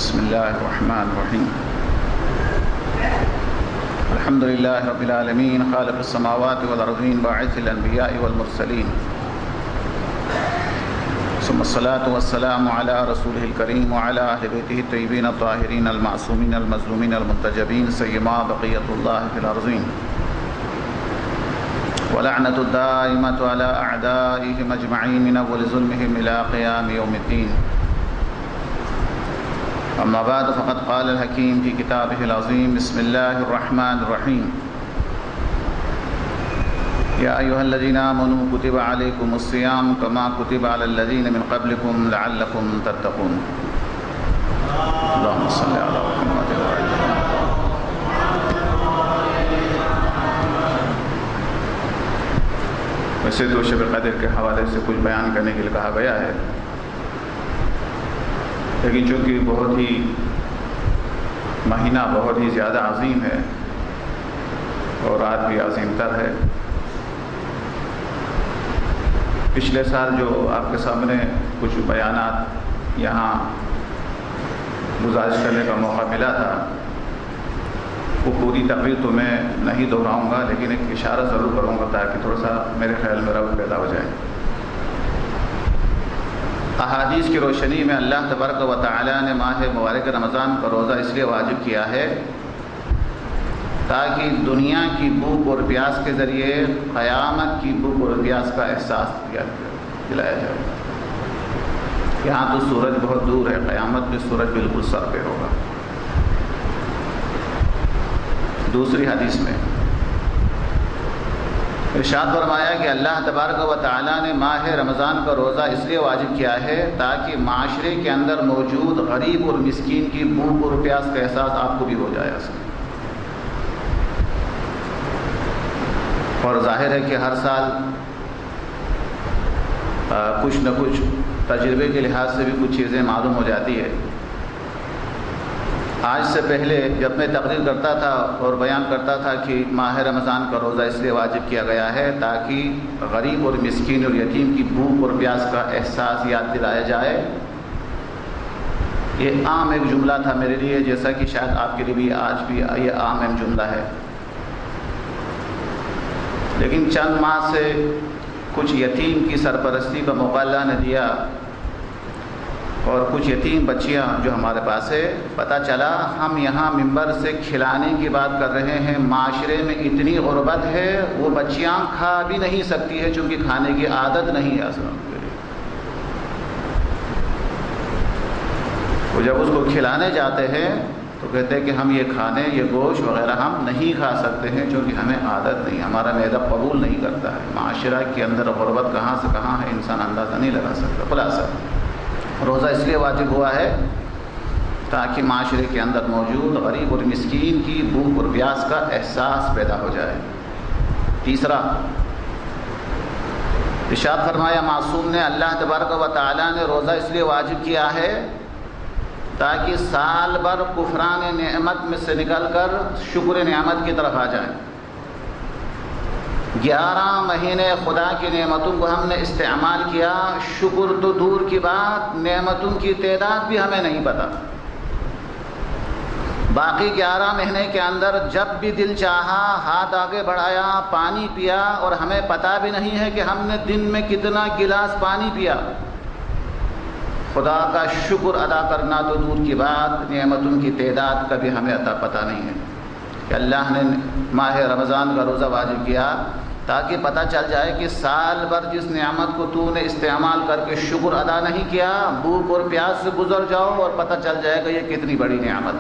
بسم الله الرحمن الرحيم. الحمد لله رب العالمين خالق السماوات والأرضين باعث الأنبياء والمرسلين، ثم الصلاة والسلام على رسوله الكريم وعلى أهل بيته الطيبين الطاهرين المعصومين المظلومين المنتجبين سيما بقية الله في الأرضين، ولعنة الدائمة على أعدائهم أجمعين من أول ظلمهم إلى قيام يوم الدين. أما بعد فقد قال الحكيم في كتابه العظيم بسم الله الرحمن الرحيم. يا أيها الذين آمنوا كتب عليكم الصيام كما كتب على الذين من قبلكم لعلكم تتقون. اللهم صل على محمد وعلى آله. ویسے تو شب قدر کے حوالے سے کچھ بیان کرنے کے لیے کہا گیا ہے، لیکن چونکہ بہت ہی مہینہ بہت ہی زیادہ عظیم ہے اور رات بھی عظیم تر ہے، پچھلے سال جو آپ کے سامنے کچھ بیانات یہاں گزارش کرنے کا موقع ملا تھا، وہ پوری تقریر تو میں نہیں دہراؤں گا، لیکن ایک اشارہ ضرور کروں گا تاکہ تھوڑا سا میرے خیال میں ربط پیدا ہو جائے۔ احادیث کی روشنی میں اللہ تبارک و تعالی نے ماہ مبارک رمضان کا روزہ اس لیے واجب کیا ہے تاکہ دنیا کی بھوک اور پیاس کے ذریعے قیامت کی بھوک اور پیاس کا احساس دلایا جائے۔ یہاں تو سورج بہت دور ہے، قیامت میں سورج بالکل سر پہ ہوگا۔ دوسری حدیث میں ارشاد فرمایا کہ اللہ تبارک و تعالیٰ نے ماہ رمضان کا روزہ اس لیے واجب کیا ہے تاکہ معاشرے کے اندر موجود غریب اور مسکین کی بھوک اور پیاس کا احساس آپ کو بھی ہو جائے۔ اور ظاہر ہے کہ ہر سال کچھ نہ کچھ تجربے کے لحاظ سے بھی کچھ چیزیں معلوم ہو جاتی ہے۔ آج سے پہلے جب میں تقریر کرتا تھا اور بیان کرتا تھا کہ ماہ رمضان کا روزہ اس لیے واجب کیا گیا ہے تاکہ غریب اور مسکین اور یتیم کی بھوک اور پیاس کا احساس یاد دلایا جائے، یہ عام ایک جملہ تھا میرے لیے، جیسا کہ شاید آپ کے لیے بھی آج بھی یہ عام ایک جملہ ہے۔ لیکن چند ماہ سے کچھ یتیم کی سرپرستی کا موقع اللہ نے دیا اور کچھ یتیم بچیاں جو ہمارے پاس ہے، پتہ چلا ہم یہاں ممبر سے کھلانے کی بات کر رہے ہیں، معاشرے میں اتنی غربت ہے وہ بچیاں کھا بھی نہیں سکتی ہے چونکہ کھانے کی عادت نہیں ہے اصل کے لیے۔ وہ جب اس کو کھلانے جاتے ہیں تو کہتے ہیں کہ ہم یہ کھانے یہ گوشت وغیرہ ہم نہیں کھا سکتے ہیں چونکہ ہمیں عادت نہیں، ہمارا معدہ قبول نہیں کرتا ہے۔ معاشرہ کے اندر غربت کہاں سے کہاں ہے انسان اندازہ نہیں لگا سکتا۔ خلاصہ روزہ اس لیے واجب ہوا ہے تاکہ معاشرے کے اندر موجود غریب اور مسکین کی بھوک اور پیاس کا احساس پیدا ہو جائے۔ تیسرا، ارشاد فرمایا معصوم نے اللہ تبارک و تعالیٰ نے روزہ اس لیے واجب کیا ہے تاکہ سال بھر کفران نعمت میں سے نکل کر شکر نعمت کی طرف آ جائیں۔ 11 مہینے خدا کی نعمتوں کو ہم نے استعمال کیا، شکر تو دور کی بات، نعمتوں کی تعداد بھی ہمیں نہیں پتہ۔ باقی 11 مہینے کے اندر جب بھی دل چاہا ہاتھ آگے بڑھایا، پانی پیا، اور ہمیں پتہ بھی نہیں ہے کہ ہم نے دن میں کتنا گلاس پانی پیا۔ خدا کا شکر ادا کرنا تو دور کی بات، نعمتوں کی تعداد کا بھی ہمیں پتہ نہیں ہے کہ اللہ نے ماہ رمضان کا روزہ واجب کیا تاکہ پتہ چل جائے کہ سال بھر جس نعمت کو تو نے استعمال کر کے شکر ادا نہیں کیا، بھوک اور پیاس سے گزر جاؤ اور پتہ چل جائے گا یہ کتنی بڑی نعمت۔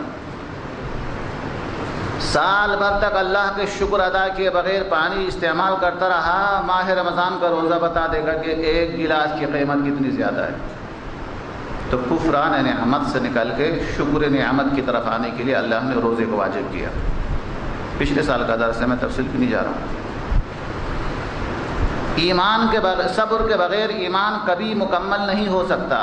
سال بھر تک اللہ کے شکر ادا کیے بغیر پانی استعمال کرتا رہا، ماہ رمضان کا روزہ بتا دے گا کہ ایک گلاس کی قیمت کتنی زیادہ ہے۔ تو کفران نعمت سے نکل کے شکر نعمت کی طرف آنے کے لیے اللہ نے روزے کو واجب کیا۔ پچھلے سال کا درس ہے، میں تفصیل کی نہیں جا رہا ہوں۔ ایمان کے بغیر، صبر کے بغیر ایمان کبھی مکمل نہیں ہو سکتا۔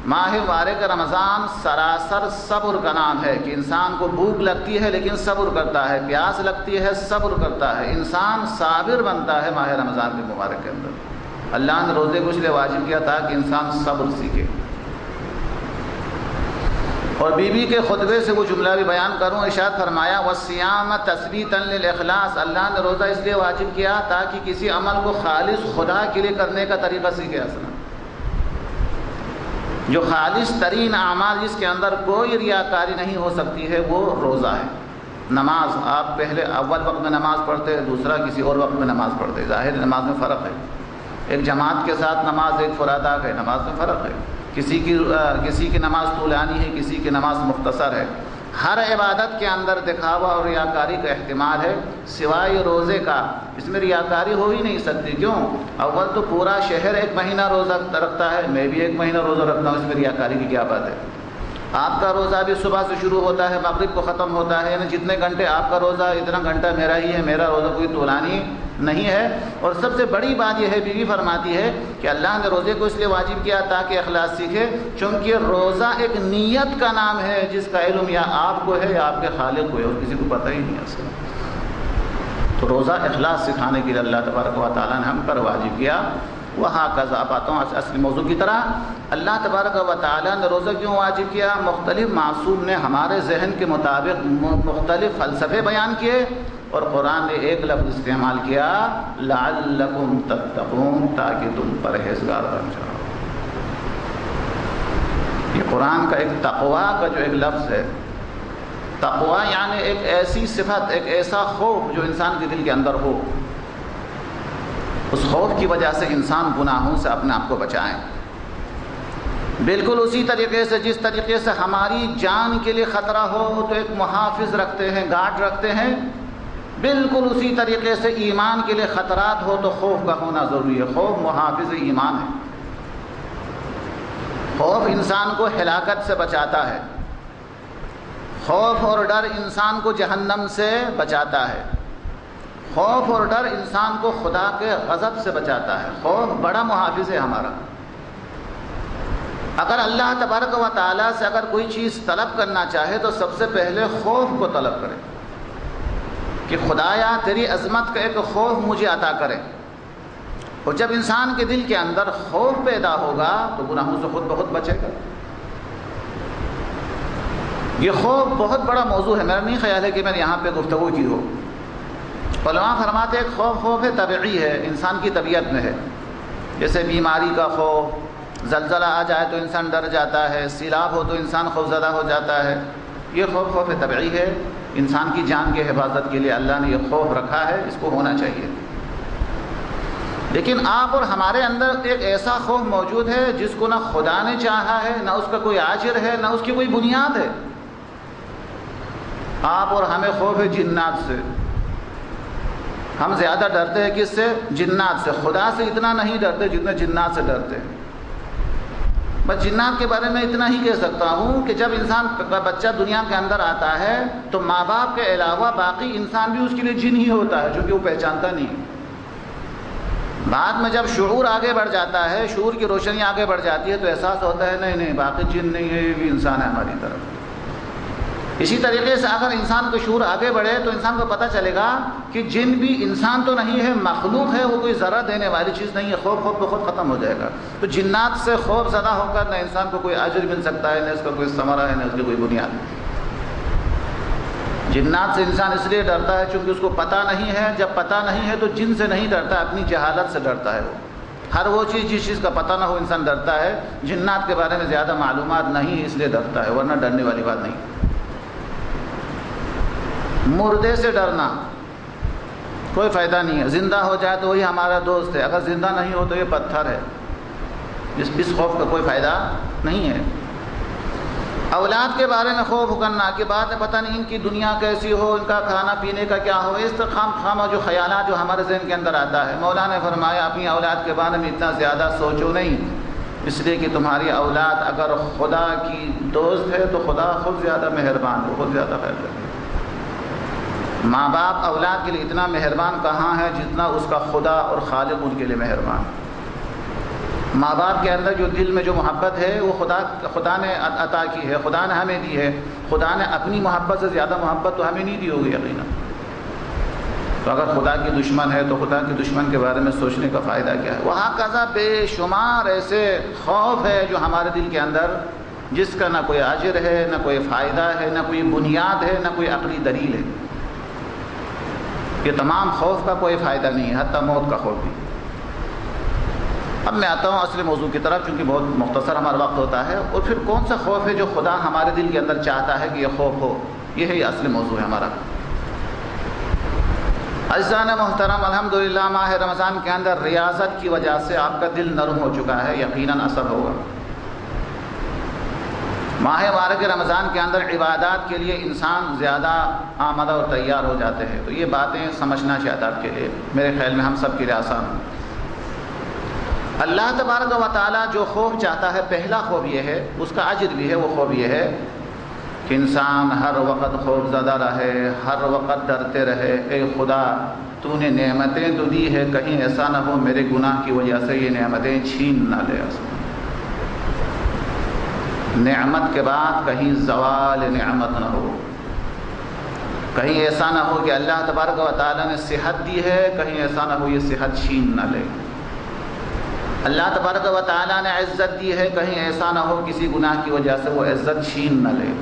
ماہ مبارک رمضان سراسر صبر کا نام ہے کہ انسان کو بھوک لگتی ہے لیکن صبر کرتا ہے، پیاس لگتی ہے صبر کرتا ہے، انسان صابر بنتا ہے ماہ رمضان کے مبارک کے اندر۔ اللہ نے روزے کو اس لیے واجب کیا تھا کہ انسان صبر سیکھے۔ اور بی بی کے خطبے سے وہ جملہ بھی بیان کروں. ارشاد فرمایا والصیام تثبیتا للاخلاص، اللہ نے روزہ اس لیے واجب کیا تاکہ کسی عمل کو خالص خدا کے لیے کرنے کا طریقہ سیکھے. اصلا جو خالص ترین اعمال جس کے اندر کوئی ریاکاری نہیں ہو سکتی ہے وہ روزہ ہے. نماز آپ پہلے اول وقت میں نماز پڑھتے، دوسرا کسی اور وقت میں نماز پڑھتے، ظاہر نماز میں فرق ہے. ایک جماعت کے ساتھ نماز، ایک فرادہ ہے نماز میں فرق ہے. کسی کی نماز طولانی ہے، کسی کی نماز مختصر ہے. ہر عبادت کے اندر دکھاوا اور ریاکاری کا احتمال ہے سوائے روزے کا. اس میں ریاکاری ہو ہی نہیں سکتی. کیوں؟ اول تو پورا شہر ایک مہینہ روزہ رکھتا ہے، میں بھی ایک مہینہ روزہ رکھتا ہوں، اس میں ریاکاری کی کیا بات ہے؟ آپ کا روزہ بھی صبح سے شروع ہوتا ہے، مغرب کو ختم ہوتا ہے، یعنی جتنے گھنٹے آپ کا روزہ اتنا گھنٹہ میرا ہی ہے، میرا روزہ کوئی طولانی نہیں ہے. اور سب سے بڑی بات یہ ہے، بیوی فرماتی ہے کہ اللہ نے روزے کو اس لیے واجب کیا تاکہ اخلاص سیکھے، چونکہ روزہ ایک نیت کا نام ہے جس کا علم یا آپ کو ہے یا آپ کے خالق کو ہے، اور کسی کو پتہ ہی نہیں اصلا. تو روزہ اخلاص سکھانے کے لیے اللہ تبارک و تعالیٰ نے ہم پر واجب کیا. وہاں قضا آتا ہوں اصلی موضوع کی طرح. اللہ تبارک و تعالیٰ نے روزہ کیوں واجب کیا؟ مختلف معصوم نے ہمارے ذہن کے مطابق مختلف فلسفے بیان کیے، اور قرآن نے ایک لفظ استعمال کیا، لعلکم تتقون، تاکہ تم پرہیزگار بن جاؤ. یہ قرآن کا ایک تقویٰ کا جو ایک لفظ ہے، تقویٰ یعنی ایک ایسی صفت، ایک ایسا خوف جو انسان کے دل کے اندر ہو، اس خوف کی وجہ سے انسان گناہوں سے اپنے آپ کو بچائیں. بالکل اسی طریقے سے جس طریقے سے ہماری جان کے لیے خطرہ ہو تو ایک محافظ رکھتے ہیں، گارڈ رکھتے ہیں، بالکل اسی طریقے سے ایمان کے لیے خطرات ہو تو خوف کا ہونا ضروری ہے. خوف محافظ ایمان ہے. خوف انسان کو ہلاکت سے بچاتا ہے. خوف اور ڈر انسان کو جہنم سے بچاتا ہے. خوف اور ڈر انسان کو خدا کے غضب سے بچاتا ہے. خوف بڑا محافظ ہے ہمارا. اگر اللہ تبارک و تعالیٰ سے اگر کوئی چیز طلب کرنا چاہے تو سب سے پہلے خوف کو طلب کرے کہ خدایا تیری عظمت کا ایک خوف مجھے عطا کرے. اور جب انسان کے دل کے اندر خوف پیدا ہوگا تو گناہوں سے خود بخود بچے گا. یہ خوف بہت بڑا موضوع ہے، میرا نہیں خیال ہے کہ میں نے یہاں پہ گفتگو کی ہو. علماء فرماتے ہیں خوف ہے طبعی ہے، انسان کی طبیعت میں ہے. جیسے بیماری کا خوف، زلزلہ آ جائے تو انسان ڈر جاتا ہے، سیلاب ہو تو انسان خوفزدہ ہو جاتا ہے. یہ خوف طبعی ہے. انسان کی جان کی حفاظت کے لیے اللہ نے یہ خوف رکھا ہے، اس کو ہونا چاہیے. لیکن آپ اور ہمارے اندر ایک ایسا خوف موجود ہے جس کو نہ خدا نے چاہا ہے، نہ اس کا کوئی عاجر ہے، نہ اس کی کوئی بنیاد ہے. آپ اور ہمیں خوف ہے جنات سے. ہم زیادہ ڈرتے ہیں کس سے؟ جنات سے. خدا سے اتنا نہیں ڈرتے جتنا جنات سے ڈرتے ہیں. بس جنات کے بارے میں اتنا ہی کہہ سکتا ہوں کہ جب انسان کا بچہ دنیا کے اندر آتا ہے تو ماں باپ کے علاوہ باقی انسان بھی اس کے لیے جن ہی ہوتا ہے، چونکہ وہ پہچانتا نہیں. بعد میں جب شعور آگے بڑھ جاتا ہے، شعور کی روشنی آگے بڑھ جاتی ہے تو احساس ہوتا ہے نہیں باقی جن نہیں ہے، یہ بھی انسان ہے ہماری طرف. اسی طریقے سے اگر انسان کا شعور آگے بڑھے تو انسان کو پتہ چلے گا کہ جن بھی انسان تو نہیں ہے، مخلوق ہے، وہ کوئی ذرہ دینے والی چیز نہیں ہے. خوف بخود ختم ہو جائے گا. تو جنات سے خوف زدہ ہو کر نہ انسان کو کوئی اجر مل سکتا ہے، نہ اس کا کوئی ثمرہ ہے، نہ اس کی کوئی بنیاد. جنات سے انسان اس لیے ڈرتا ہے چونکہ اس کو پتہ نہیں ہے. جب پتہ نہیں ہے تو جن سے نہیں ڈرتا، اپنی جہالت سے ڈرتا ہے. وہ ہر وہ چیز جس چیز کا پتہ نہ ہو انسان ڈرتا ہے. جنات کے بارے میں زیادہ معلومات نہیں اس لیے ڈرتا ہے، ورنہ ڈرنے والی بات نہیں. مردے سے ڈرنا کوئی فائدہ نہیں ہے. زندہ ہو جائے تو وہی ہمارا دوست ہے، اگر زندہ نہیں ہو تو یہ پتھر ہے. اس خوف کا کوئی فائدہ نہیں ہے. اولاد کے بارے میں خوف کرنا کہ بات ہے پتہ نہیں ان کی دنیا کیسی ہو، ان کا کھانا پینے کا کیا ہو. اس طرح خام جو خیالات جو ہمارے ذہن کے اندر آتا ہے. مولا نے فرمایا اپنی اولاد کے بارے میں اتنا زیادہ سوچو نہیں، اس لیے کہ تمہاری اولاد اگر خدا کی دوست ہے تو خدا خود زیادہ مہربان ہے، خود زیادہ خیر کرے. ماں باپ اولاد کے لیے اتنا مہربان کہاں ہے جتنا اس کا خدا اور خالق ان کے لیے مہربان. ماں باپ کے اندر جو دل میں جو محبت ہے وہ خدا نے عطا کی ہے، خدا نے ہمیں دی ہے. خدا نے اپنی محبت سے زیادہ محبت تو ہمیں نہیں دی ہوگی یقیناً. تو اگر خدا کی دشمن ہے تو خدا کی دشمن کے بارے میں سوچنے کا فائدہ کیا ہے. وہاں قضا بے شمار ایسے خوف ہے جو ہمارے دل کے اندر جس کا نہ کوئی اجر ہے، نہ کوئی فائدہ ہے، نہ کوئی بنیاد ہے، نہ کوئی عقلی دلیل ہے۔ یہ تمام خوف کا کوئی فائدہ نہیں ہے، حتیٰ موت کا خوف بھی۔ اب میں آتا ہوں اصل موضوع کی طرف، چونکہ بہت مختصر ہمارا وقت ہوتا ہے۔ اور پھر کون سا خوف ہے جو خدا ہمارے دل کے اندر چاہتا ہے کہ یہ خوف ہو، یہ ہے اصل موضوع ہے ہمارا۔ عزیزان محترم، الحمدللہ ماہ رمضان کے اندر ریاضت کی وجہ سے آپ کا دل نرم ہو چکا ہے، یقیناً اثر ہوگا۔ ماہ مبارک رمضان کے اندر عبادات کے لیے انسان زیادہ آمادہ اور تیار ہو جاتے ہیں، تو یہ باتیں سمجھنا شاید آپ کے لیے، میرے خیال میں ہم سب کے لیے آسان ہو۔ اللہ تبارک و تعالیٰ جو خوف چاہتا ہے، پہلا خوف یہ ہے، اس کا اجر بھی ہے، وہ خوف یہ ہے کہ انسان ہر وقت خوف زدہ رہے، ہر وقت ڈرتے رہے، اے خدا تو نے نعمتیں تو دی ہے، کہیں ایسا نہ ہو میرے گناہ کی وجہ سے یہ نعمتیں چھین نہ لے۔ نعمت کے بعد کہیں زوال نعمت نہ ہو، کہیں ایسا نہ ہو کہ اللہ تبارک و تعالیٰ نے صحت دی ہے، کہیں ایسا نہ ہو یہ صحت چھین نہ لے۔ اللہ تبارک و تعالیٰ نے عزت دی ہے، کہیں ایسا نہ ہو کسی گناہ کی وجہ سے وہ عزت چھین نہ لے۔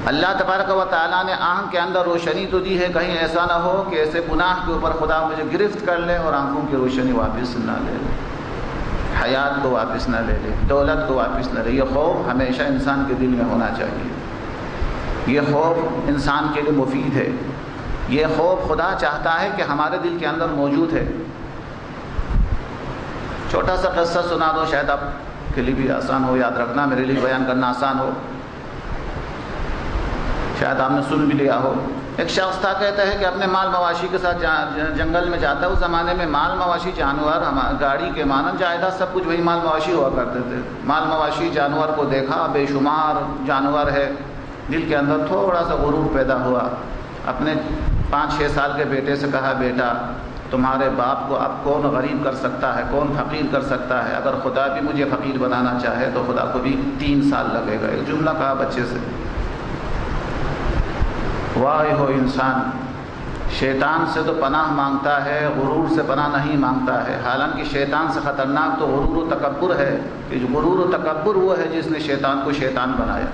اللہ تبارک و تعالیٰ نے آنکھ کے اندر روشنی تو دی ہے، کہیں ایسا نہ ہو کہ ایسے گناہ کے اوپر خدا مجھے گرفت کر لے اور آنکھوں کی روشنی واپس نہ لے، حیات کو واپس نہ لے لے، دولت کو واپس نہ لے۔ یہ خوف ہمیشہ انسان کے دل میں ہونا چاہیے، یہ خوف انسان کے لیے مفید ہے، یہ خوف خدا چاہتا ہے کہ ہمارے دل کے اندر موجود ہے۔ چھوٹا سا قصہ سنا دو، شاید آپ کے لیے بھی آسان ہو یاد رکھنا، میرے لیے بیان کرنا آسان ہو، شاید آپ نے سن بھی لیا ہو۔ ایک شخص تھا، کہتا ہے کہ اپنے مال مواشی کے ساتھ جنگل میں جاتا ہے۔ اس زمانے میں مال مواشی جانور گاڑی کے مانند جائیداد سب کچھ وہی مال مواشی ہوا کرتے تھے۔ مال مواشی جانور کو دیکھا، بے شمار جانور ہے، دل کے اندر تھوڑا سا غرور پیدا ہوا۔ اپنے 5-6 سال کے بیٹے سے کہا، بیٹا تمہارے باپ کو اب کون غریب کر سکتا ہے، کون فقیر کر سکتا ہے؟ اگر خدا بھی مجھے فقیر بنانا چاہے تو خدا کو بھی 3 سال لگے گا۔ ایک جملہ کہا بچے سے۔ واہ ہو انسان، شیطان سے تو پناہ مانگتا ہے، غرور سے پناہ نہیں مانگتا ہے۔ حالانکہ شیطان سے خطرناک تو غرور و تکبر ہے، کہ جو غرور و تکبر وہ ہے جس نے شیطان کو شیطان بنایا۔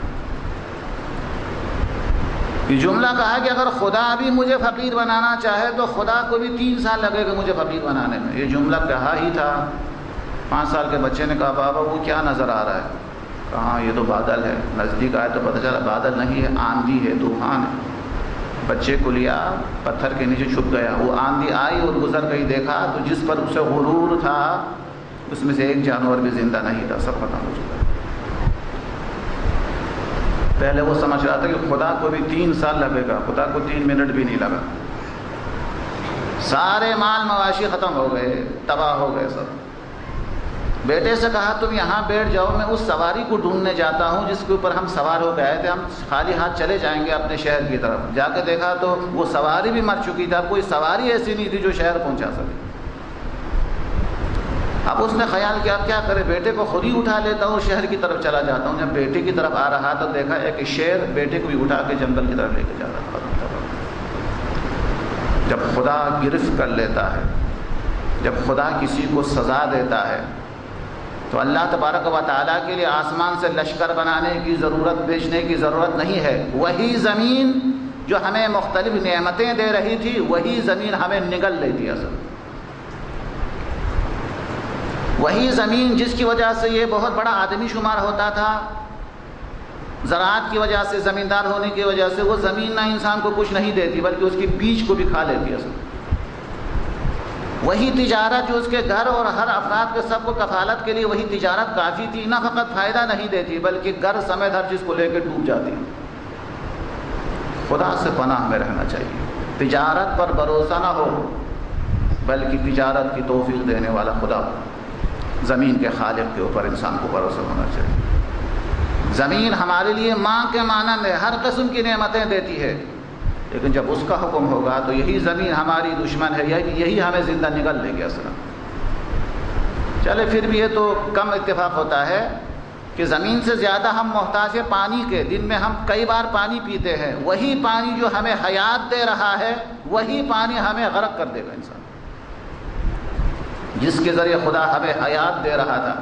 یہ جملہ کہا کہ اگر خدا بھی مجھے فقیر بنانا چاہے تو خدا کو بھی 3 سال لگے گا مجھے فقیر بنانے میں۔ یہ جملہ کہا ہی تھا، 5 سال کے بچے نے کہا، بابا وہ کیا نظر آ رہا ہے؟ کہا یہ تو بادل ہے۔ نزدیک آئے تو پتہ چلا بادل نہیں ہے، آندھی ہے، طوفان ہے۔ بچے کو لیا، پتھر کے نیچے چھپ گیا۔ وہ آندھی آئی اور گزر گئی، دیکھا تو جس پر اسے غرور تھا اس میں سے ایک جانور بھی زندہ نہیں تھا، سب ختم ہو چکا۔ پہلے وہ سمجھ رہا تھا کہ خدا کو بھی 3 سال لگے گا، خدا کو 3 منٹ بھی نہیں لگا۔ سارے مال مواشی ختم ہو گئے، تباہ ہو گئے سب۔ بیٹے سے کہا تم یہاں بیٹھ جاؤ، میں اس سواری کو ڈھونڈنے جاتا ہوں جس کے اوپر ہم سوار ہو گئے تھے، ہم خالی ہاتھ چلے جائیں گے اپنے شہر کی طرف۔ جا کے دیکھا تو وہ سواری بھی مر چکی تھی، اب کوئی سواری ایسی نہیں تھی جو شہر پہنچا سکے۔ اب اس نے خیال کیا اب کیا کرے، بیٹے کو خود ہی اٹھا لیتا ہوں اور شہر کی طرف چلا جاتا ہوں۔ جب بیٹے کی طرف آ رہا تو دیکھا ایک شیر بیٹے کو بھی اٹھا کے جنگل کی طرف لے کے جا رہا تھا۔ جب خدا گرفت کر لیتا ہے، جب خدا کسی کو سزا دیتا ہے تو اللہ تبارک و تعالیٰ کے لیے آسمان سے لشکر بنانے کی ضرورت، بھیجنے کی ضرورت نہیں ہے۔ وہی زمین جو ہمیں مختلف نعمتیں دے رہی تھی، وہی زمین ہمیں نگل لیتی اصل۔ وہی زمین جس کی وجہ سے یہ بہت بڑا آدمی شمار ہوتا تھا، زراعت کی وجہ سے، زمیندار ہونے کی وجہ سے، وہ زمین نہ انسان کو کچھ نہیں دیتی بلکہ اس کے بیج کو بھی کھا لیتی اصل۔ وہی تجارت جو اس کے گھر اور ہر افراد کے سب کو کفالت کے لیے وہی تجارت کافی تھی، نہ فقط فائدہ نہیں دیتی بلکہ گھر سمیت ہر چیز کو لے کے ڈوب جاتی۔ خدا سے پناہ میں رہنا چاہیے، تجارت پر بھروسہ نہ ہو بلکہ تجارت کی توفیق دینے والا خدا، زمین کے خالق کے اوپر انسان کو بھروسہ ہونا چاہیے۔ زمین ہمارے لیے ماں کے مانند ہے، ہر قسم کی نعمتیں دیتی ہے، لیکن جب اس کا حکم ہوگا تو یہی زمین ہماری دشمن ہے، یہی ہمیں زندہ نگل لے گی اصلا۔ چلے پھر بھی یہ تو کم اتفاق ہوتا ہے کہ زمین سے زیادہ ہم محتاج ہیں پانی کے۔ دن میں ہم کئی بار پانی پیتے ہیں، وہی پانی جو ہمیں حیات دے رہا ہے وہی پانی ہمیں غرق کر دے گا انسان۔ جس کے ذریعے خدا ہمیں حیات دے رہا تھا،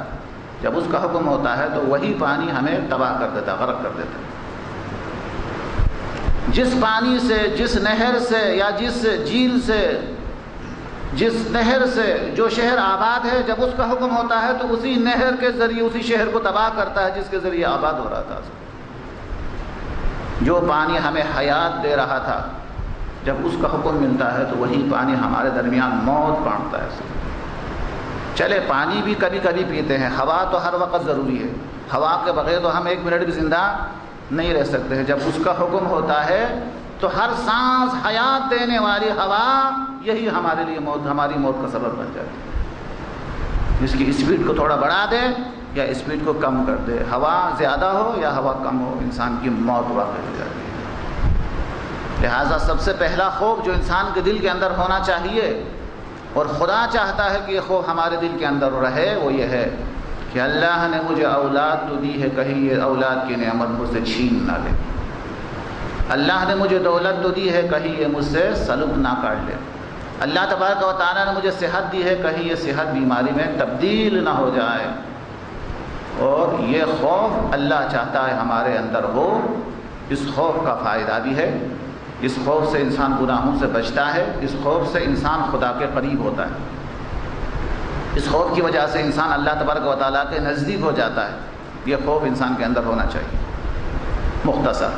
جب اس کا حکم ہوتا ہے تو وہی پانی ہمیں تباہ کر دیتا، غرق کر دیتا۔ جس پانی سے، جس نہر سے یا جس جھیل سے، جس نہر سے جو شہر آباد ہے، جب اس کا حکم ہوتا ہے تو اسی نہر کے ذریعے اسی شہر کو تباہ کرتا ہے جس کے ذریعے آباد ہو رہا تھا۔ جو پانی ہمیں حیات دے رہا تھا، جب اس کا حکم ملتا ہے تو وہی پانی ہمارے درمیان موت بانٹتا ہے۔ چلے پانی بھی کبھی کبھی پیتے ہیں، ہوا تو ہر وقت ضروری ہے، ہوا کے بغیر تو ہم 1 منٹ بھی زندہ نہیں رہ سکتے ہیں۔ جب اس کا حکم ہوتا ہے تو ہر سانس حیات دینے والی ہوا یہی ہمارے لیے ہماری موت کا سبب بن جاتی ہے۔ اس کی اسپیڈ کو تھوڑا بڑھا دے یا اسپیڈ کو کم کر دے، ہوا زیادہ ہو یا ہوا کم ہو، انسان کی موت واقع ہو جاتی ہے۔ لہٰذا سب سے پہلا خوف جو انسان کے دل کے اندر ہونا چاہیے، اور خدا چاہتا ہے کہ یہ خوف ہمارے دل کے اندر رہے، وہ یہ ہے کہ اللہ نے مجھے اولاد تو دی ہے، کہیں یہ اولاد کی نعمت مجھ سے چھین نہ لے۔ اللہ نے مجھے دولت تو دی ہے، کہیں یہ مجھ سے سلب نہ کاٹ لے۔ اللہ تبارک و تعالیٰ نے مجھے صحت دی ہے، کہیں یہ صحت بیماری میں تبدیل نہ ہو جائے۔ اور یہ خوف اللہ چاہتا ہے ہمارے اندر ہو۔ اس خوف کا فائدہ بھی ہے، اس خوف سے انسان گناہوں سے بچتا ہے، اس خوف سے انسان خدا کے قریب ہوتا ہے، اس خوف کی وجہ سے انسان اللہ تبارک و تعالیٰ کے نزدیک ہو جاتا ہے۔ یہ خوف انسان کے اندر ہونا چاہیے۔ مختصر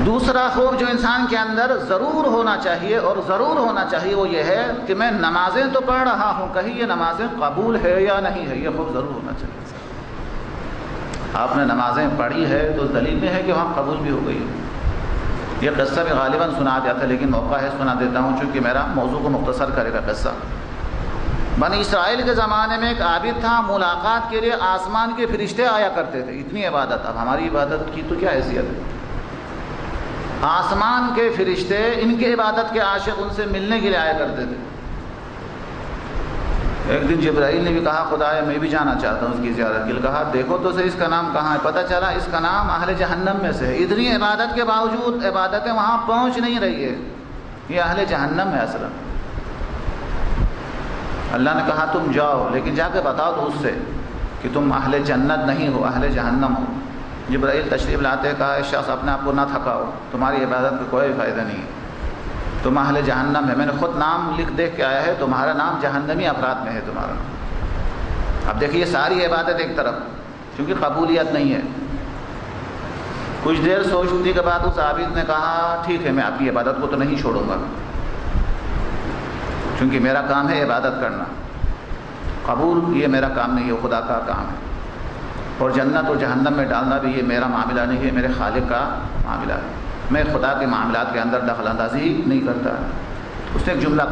دوسرا خوف جو انسان کے اندر ضرور ہونا چاہیے، اور ضرور ہونا چاہیے، وہ یہ ہے کہ میں نمازیں تو پڑھ رہا ہوں، کہیں یہ نمازیں قبول ہے یا نہیں ہے۔ یہ خوف ضرور ہونا چاہیے۔ آپ نے نمازیں پڑھی ہے تو اس دلیل میں ہے کہ وہاں قبول بھی ہو گئی ہے۔ یہ قصہ بھی غالباً سنا جاتا ہے، لیکن موقع ہے سنا دیتا ہوں چونکہ میرا موضوع کو مختصر کرے گا قصہ۔ بنی اسرائیل کے زمانے میں ایک عابد تھا، ملاقات کے لیے آسمان کے فرشتے آیا کرتے تھے۔ اتنی عبادت، اب ہماری عبادت کی تو کیا حیثیت ہے؟ آسمان کے فرشتے ان کی عبادت کے عاشق ان سے ملنے کے لیے آیا کرتے تھے۔ ایک دن جبرائیل نے بھی کہا خدایا میں بھی جانا چاہتا ہوں اس کی زیارت کے لیے۔ کہا دیکھو تو صحیح اس کا نام کہاں ہے؟ پتہ چلا اس کا نام اہل جہنم میں سے ہے۔ اتنی عبادت کے باوجود عبادتیں وہاں پہنچ نہیں رہی ہے، یہ اہل جہنم ہے اصلا۔ اللہ نے کہا تم جاؤ، لیکن جا کے بتاؤ تو اس سے کہ تم اہل جنت نہیں ہو، اہل جہنم ہو۔ جبرائیل تشریف لاتے کہا اس شخص اپنے آپ کو نہ تھکاؤ، تمہاری عبادت کا کوئی فائدہ نہیں ہے، تم اہل جہنم ہے۔ میں نے خود نام لکھ دیکھ کے آیا ہے، تمہارا نام جہنمی افراد میں ہے تمہارا نام۔ اب دیکھیے ساری عبادت ایک طرف، کیونکہ قبولیت نہیں ہے۔ کچھ دیر سوچنے کے بعد اس عابد نے کہا ٹھیک ہے میں آپ کی عبادت کو تو نہیں چھوڑوں گا، کیونکہ میرا کام ہے عبادت کرنا، قبول یہ میرا کام نہیں ہے، خدا کا کام ہے، اور جنت اور جہنم میں ڈالنا بھی یہ میرا معاملہ نہیں ہے، میرے خالق کا معاملہ ہے، میں خدا کے معاملات کے اندر دخل اندازی نہیں کرتا۔ اس نے ایک جملہ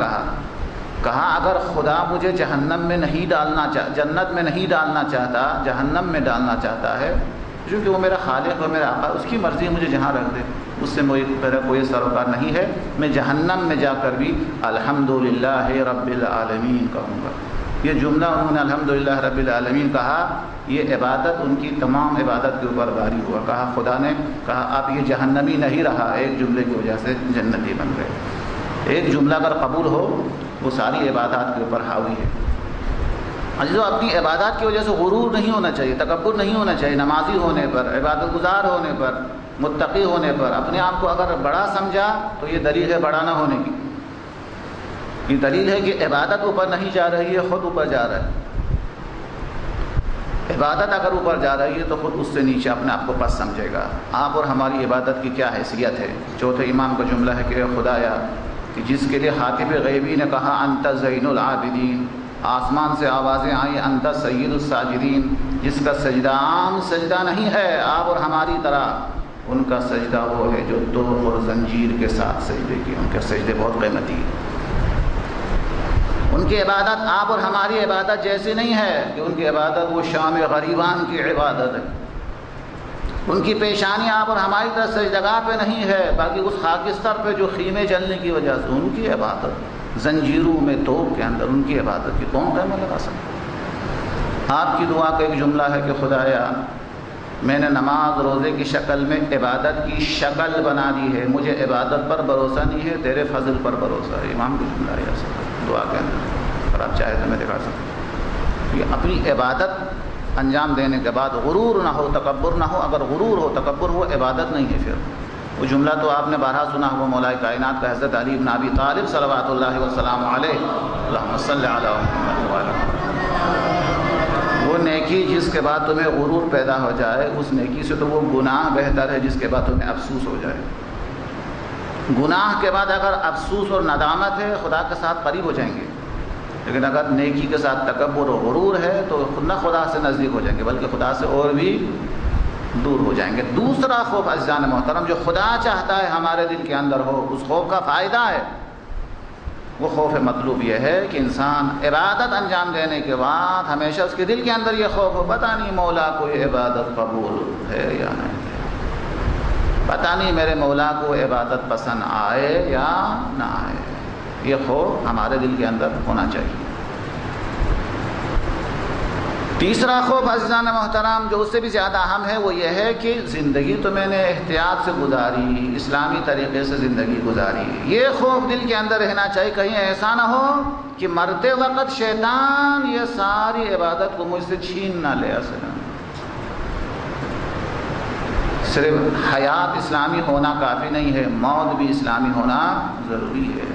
کہا اگر خدا مجھے جہنم میں نہیں ڈالنا جنت میں نہیں ڈالنا چاہتا، جہنم میں ڈالنا چاہتا ہے، کیونکہ وہ میرا خالق اور میرا آقا، اس کی مرضی مجھے جہاں رکھ دے، اس سے میرا کوئی سروکار نہیں ہے، میں جہنم میں جا کر بھی الحمدللہ رب العالمین کہوں گا۔ یہ جملہ انہوں نے الحمدللہ رب العالمین کہا، یہ عبادت ان کی تمام عبادت کے اوپر باری ہوا۔ کہا خدا نے کہا اب یہ جہنمی نہیں رہا، ایک جملے کی وجہ سے جنتی بن گئے۔ ایک جملہ اگر قبول ہو وہ ساری عبادات کے اوپر حاوی ہے۔ عزیزو اپنی عبادات کی وجہ سے غرور نہیں ہونا چاہیے، تکبر نہیں ہونا چاہیے۔ نمازی ہونے پر، عبادت گزار ہونے پر، متقی ہونے پر اپنے آپ کو اگر بڑا سمجھا تو یہ دلیل ہے بڑا نہ ہونے کی، یہ دلیل ہے کہ عبادت اوپر نہیں جا رہی ہے، خود اوپر جا رہا ہے۔ عبادت اگر اوپر جا رہی ہے تو خود اس سے نیچے اپنے آپ کو پس سمجھے گا۔ آپ اور ہماری عبادت کی کیا حیثیت ہے؟ چوتھے امام کا جملہ ہے کہ خدایا کہ جس کے لیے حاطب غیبی نے کہا انت زین العابدین، آسمان سے آوازیں آئیں انت سید الساجدین، جس کا سجدہ عام سجدہ نہیں ہے آپ اور ہماری طرح، ان کا سجدہ وہ ہے جو توق اور زنجیر کے ساتھ سجدے کی، ان کے سجدے بہت قیمتی ہیں۔ ان کی عبادت آپ اور ہماری عبادت جیسی نہیں ہے کہ ان کی عبادت وہ شام غریبان کی عبادت ہے، ان کی پیشانی آپ اور ہماری طرح سجدگاہ پہ نہیں ہے، باقی اس خاکستر پہ جو خیمے جلنے کی وجہ سے ان کی عبادت، زنجیروں میں توپ کے اندر ان کی عبادت کی کون قیمت لگا سکتا؟ آپ کی دعا کا ایک جملہ ہے کہ خدایا میں نے نماز روزے کی شکل میں عبادت کی شکل بنا دی ہے، مجھے عبادت پر بھروسہ نہیں ہے، تیرے فضل پر بھروسہ ہے۔ امام کی جملہ ہے دعا کے اندر، اگر آپ چاہیں تو میں دکھا سکتا ہوں۔ کہ اپنی عبادت انجام دینے کے بعد غرور نہ ہو، تکبر نہ ہو. اگر غرور ہو، تکبر ہو، عبادت نہیں ہے. پھر وہ جملہ تو آپ نے بارہا سنا ہوا مولا کائنات کا حضرت علی بن ابی طالب صلوات اللہ وسلام علیہ، اللہم صل علی محمد وعلی محمد. وہ نیکی جس کے بعد تمہیں غرور پیدا ہو جائے، اس نیکی سے تو وہ گناہ بہتر ہے جس کے بعد تمہیں افسوس ہو جائے. گناہ کے بعد اگر افسوس اور ندامت ہے، خدا کے ساتھ قریب ہو جائیں گے. لیکن اگر نیکی کے ساتھ تکبر و غرور ہے تو نہ خدا سے نزدیک ہو جائیں گے بلکہ خدا سے اور بھی دور ہو جائیں گے. دوسرا خوف عزیزان محترم جو خدا چاہتا ہے ہمارے دل کے اندر ہو، اس خوف کا فائدہ ہے، وہ خوف مطلوب یہ ہے کہ انسان عبادت انجام دینے کے بعد ہمیشہ اس کے دل کے اندر یہ خوف ہو، پتہ نہیں مولا کو یہ عبادت قبول ہے یا نہیں ہے، پتہ نہیں میرے مولا کو عبادت پسند آئے یا نہ آئے. یہ خوف ہمارے دل کے اندر ہونا چاہیے. تیسرا خوف عزیزان محترم جو اس سے بھی زیادہ اہم ہے وہ یہ ہے کہ زندگی تو میں نے احتیاط سے گزاری، اسلامی طریقے سے زندگی گزاری. یہ خوف دل کے اندر رہنا چاہیے کہیں ایسا نہ ہو کہ مرتے وقت شیطان یہ ساری عبادت کو مجھ سے چھین نہ لے. صرف حیات اسلامی ہونا کافی نہیں ہے، موت بھی اسلامی ہونا ضروری ہے.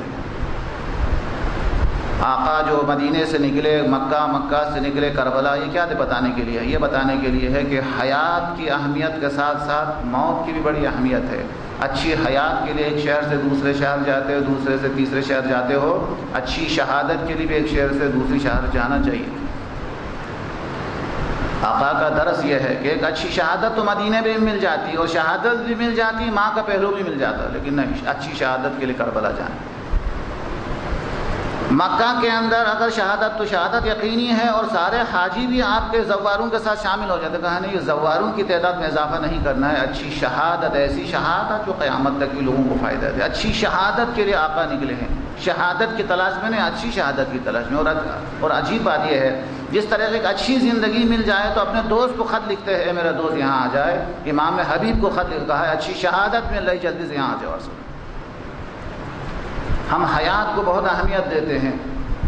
آقا جو مدینے سے نکلے، مکہ سے نکلے کربلا، یہ کیا بتانے کے لیے ہے؟ یہ بتانے کے لیے ہے کہ حیات کی اہمیت کے ساتھ ساتھ موت کی بھی بڑی اہمیت ہے. اچھی حیات کے لیے ایک شہر سے دوسرے شہر جاتے ہو، دوسرے سے تیسرے شہر جاتے ہو. اچھی شہادت کے لیے بھی ایک شہر سے دوسری شہر جانا چاہیے. آقا کا درس یہ ہے کہ ایک اچھی شہادت تو مدینے میں بھی مل جاتی اور شہادت بھی مل جاتی، ماں کا پہلو بھی مل جاتا، لیکن نہیں، اچھی شہادت کے لیے کربلا جانا. مکہ کے اندر اگر شہادت تو شہادت یقینی ہے اور سارے حاجی بھی آپ کے زواروں کے ساتھ شامل ہو جاتے. کہا نہیں، یہ زواروں کی تعداد میں اضافہ نہیں کرنا ہے. اچھی شہادت، ایسی شہادت جو قیامت تک کے لوگوں کو فائدہ دے. اچھی شہادت کے لیے آقا نکلے ہیں، شہادت کی تلاش میں نہیں، اچھی شہادت کی تلاش میں. اور عجیب بات یہ ہے جس طرح سے ایک اچھی زندگی مل جائے تو اپنے دوست کو خط لکھتے ہیں، اے میرا دوست یہاں آ جائے. امام حبیب کو خط کہا ہے اچھی شہادت مل رہی، جلدی سے یہاں آ جاؤ. ہم حیات کو بہت اہمیت دیتے ہیں،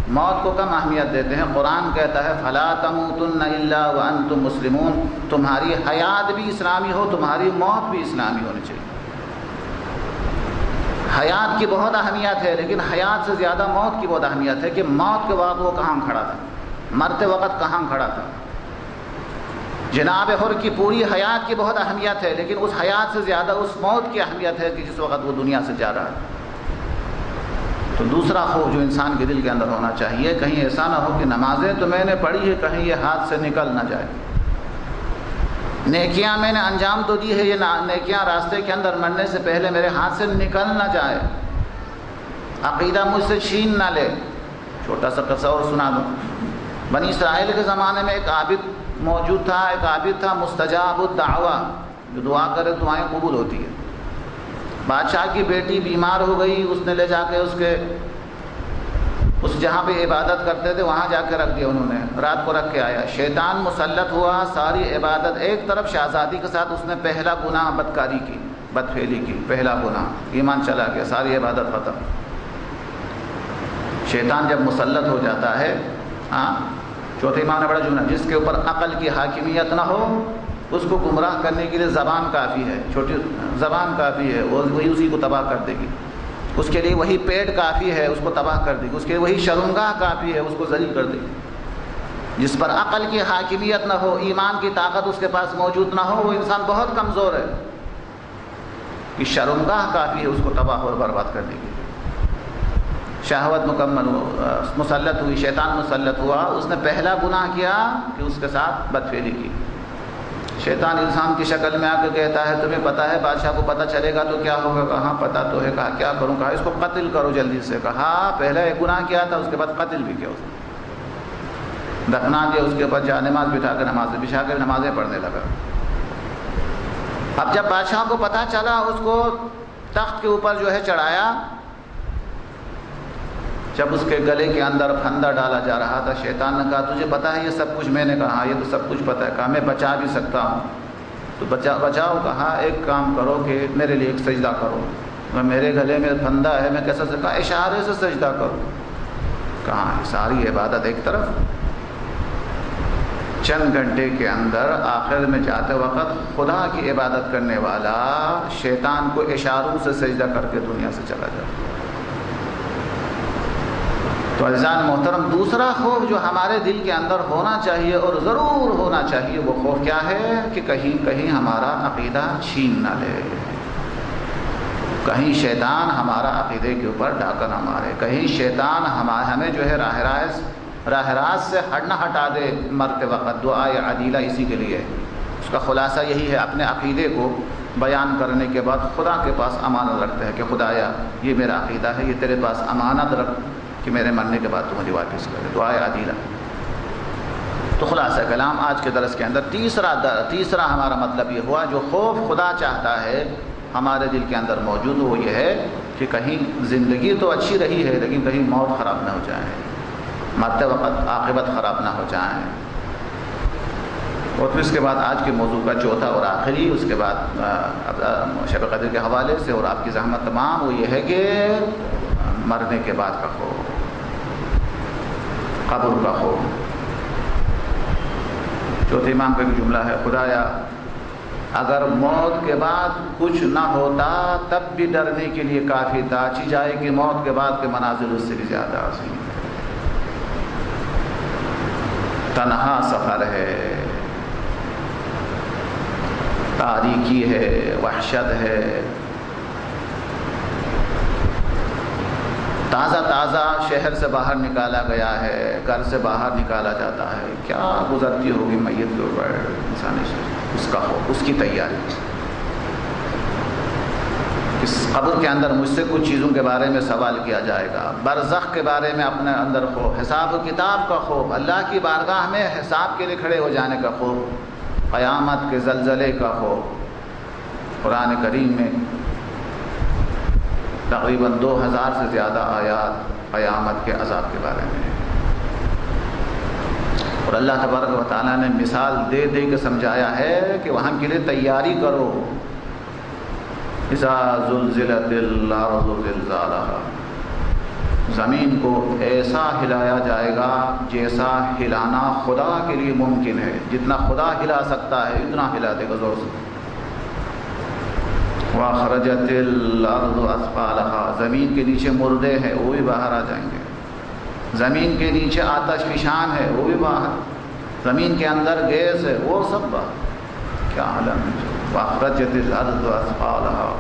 موت کو کم اہمیت دیتے ہیں. قرآن کہتا ہے فلا تموتن الا وانتم مسلمون. تمہاری حیات بھی اسلامی ہو، تمہاری موت بھی اسلامی ہونی چاہیے. حیات کی بہت اہمیت ہے لیکن حیات سے زیادہ موت کی بہت اہمیت ہے کہ موت کے وقت وہ کہاں کھڑا تھا، مرتے وقت کہاں کھڑا تھا. جناب حر کی پوری حیات کی بہت اہمیت ہے لیکن اس حیات سے زیادہ اس موت کی اہمیت ہے کہ جس وقت وہ دنیا سے جا رہا ہے. تو دوسرا خوف جو انسان کے دل کے اندر ہونا چاہیے، کہیں ایسا نہ ہو کہ نمازیں تو میں نے پڑھی ہے، کہیں یہ ہاتھ سے نکل نہ جائے. نیکیاں میں نے انجام تو دی ہے، یہ نیکیاں راستے کے اندر مرنے سے پہلے میرے ہاتھ سے نکل نہ جائے. عقیدہ مجھ سے چھین نہ لے. چھوٹا سا قصہ اور سنا دوں. بنی اسرائیل کے زمانے میں ایک عابد موجود تھا، ایک عابد تھا مستجاب الدعوہ، جو دعا کرے دعائیں قبول ہوتی ہے. بادشاہ کی بیٹی بیمار ہو گئی، اس نے لے جا کے اس جہاں پہ عبادت کرتے تھے وہاں جا کے رکھ دیا. انہوں نے رات کو رکھ کے آیا، شیطان مسلط ہوا. ساری عبادت ایک طرف، شہزادی کے ساتھ اس نے پہلا گناہ بدکاری کی، بدفعلی کی، پہلا گناہ، ایمان چلا گیا، ساری عبادت ختم. شیطان جب مسلط ہو جاتا ہے، چوتھے ایمان نے بڑا جملہ، جس کے اوپر عقل کی حاکمیت نہ ہو اس کو گمراہ کرنے کے لیے زبان کافی ہے، چھوٹی زبان کافی ہے، وہی اسی کو تباہ کر دے گی. اس کے لیے وہی پیٹ کافی ہے، اس کو تباہ کر دے گی. اس کے لیے وہی شرمگاہ کافی ہے، اس کو ذلیل کر دے گی. جس پر عقل کی حاکمیت نہ ہو، ایمان کی طاقت اس کے پاس موجود نہ ہو، وہ انسان بہت کمزور ہے. کہ شرمگاہ کافی ہے، اس کو تباہ اور برباد کر دے گی. شہوت مکمل مسلط ہوئی، شیطان مسلط ہوا. اس نے پہلا گناہ کیا کہ اس کے ساتھ بدفعلی کی. شیطان انسان کی شکل میں آ کے کہتا ہے تمہیں پتہ ہے بادشاہ کو پتہ چلے گا تو کیا ہوگا؟ کہا پتہ تو ہے. کہا کیا کروں؟ کہا اس کو قتل کرو جلدی سے. کہا پہلا ایک گناہ کیا تھا، اس کے بعد قتل بھی کیا. اس نے دفنا دیا، اس کے بعد جا نماز بٹھا کے نمازیں پڑھنے لگا. اب جب بادشاہ کو پتہ چلا، اس کو تخت کے اوپر جو ہے چڑھایا. جب اس کے گلے کے اندر پھندا ڈالا جا رہا تھا، شیطان نے کہا تجھے پتہ ہے یہ سب کچھ میں نے کہا، یہ تو سب کچھ پتہ ہے. کہا میں بچا بھی سکتا ہوں تو بچاؤ. کہا ایک کام کرو کہ میرے لیے ایک سجدہ کرو. میرے گلے میں پھندا ہے، میں کیسے سے؟ کہا اشارے سے سجدہ کرو. کہا ساری عبادت ایک طرف، چند گھنٹے کے اندر آخر میں جاتے وقت خدا کی عبادت کرنے والا شیطان کو اشاروں سے سجدہ کر کے دنیا سے چلا جاتا. تو عزیزان محترم، دوسرا خوف جو ہمارے دل کے اندر ہونا چاہیے اور ضرور ہونا چاہیے، وہ خوف کیا ہے کہ کہیں ہمارا عقیدہ چھین نہ لے، کہیں شیطان ہمارا عقیدے کے اوپر ڈاکہ نہ مارے، کہیں شیطان ہمیں جو ہے راہ راست سے نہ ہٹا دے مرتے وقت. دعائے عدیلہ اسی کے لیے، اس کا خلاصہ یہی ہے، اپنے عقیدے کو بیان کرنے کے بعد خدا کے پاس امانت رکھتے ہیں کہ خدایا یہ میرا عقیدہ ہے، یہ تیرے پاس امانت رکھ کہ میرے مرنے کے بعد تو مجھے واپس کرے. دعائے عدیلہ. تو خلاصہ کلام آج کے درس کے اندر تیسرا ہمارا مطلب یہ ہوا، جو خوف خدا چاہتا ہے ہمارے دل کے اندر موجود، وہ یہ ہے کہ کہیں زندگی تو اچھی رہی ہے لیکن کہیں موت خراب نہ ہو جائے، مرتے وقت عاقبت خراب نہ ہو جائیں. اور پھر اس کے بعد آج کے موضوع کا چوتھا اور آخری، اس کے بعد شب قدر کے حوالے سے اور آپ کی زحمت تمام، وہ یہ ہے کہ مرنے کے بعد کا خوف، قبر کا خوف. چوتھے امام کا ایک جملہ ہے، خدایا اگر موت کے بعد کچھ نہ ہوتا تب بھی ڈرنے کے لیے کافی تھا، اچھی جائے کہ موت کے بعد کے مناظر اس سے بھی زیادہ عظیم. تنہا سفر ہے، تاریکی ہے، وحشت ہے، تازہ شہر سے باہر نکالا گیا ہے، گھر سے باہر نکالا جاتا ہے، کیا گزرتی ہوگی میت کے اوپر انسانی اس کا خوف، اس کی تیاری. اس قبر کے اندر مجھ سے کچھ چیزوں کے بارے میں سوال کیا جائے گا، برزخ کے بارے میں اپنے اندر خوف، حساب و کتاب کا خوف، اللہ کی بارگاہ میں حساب کے لیے کھڑے ہو جانے کا خوف، قیامت کے زلزلے کا خوف. قرآن کریم میں تقریباً 2000 سے زیادہ آیات قیامت کے عذاب کے بارے میں، اور اللہ تبارک و تعالیٰ نے مثال دے کے سمجھایا ہے کہ وہاں کے لیے تیاری کرو. اذا زلزلت الارض زلزالها، زمین کو ایسا ہلایا جائے گا جیسا ہلانا خدا کے لیے ممکن ہے، جتنا خدا ہلا سکتا ہے اتنا ہلا دے گا زور سے. وَأَخْرَجَتِ الْأَرْضُ أَثْقَالَهَا، زمین کے نیچے مردے ہیں وہ بھی باہر آ جائیں گے، زمین کے نیچے آتش فشان ہے وہ بھی باہر، زمین کے اندر گیس ہے وہ سب باہر. کیا عالم ہے. وَأَخْرَجَتِ الْأَرْضُ أَثْقَالَهَا،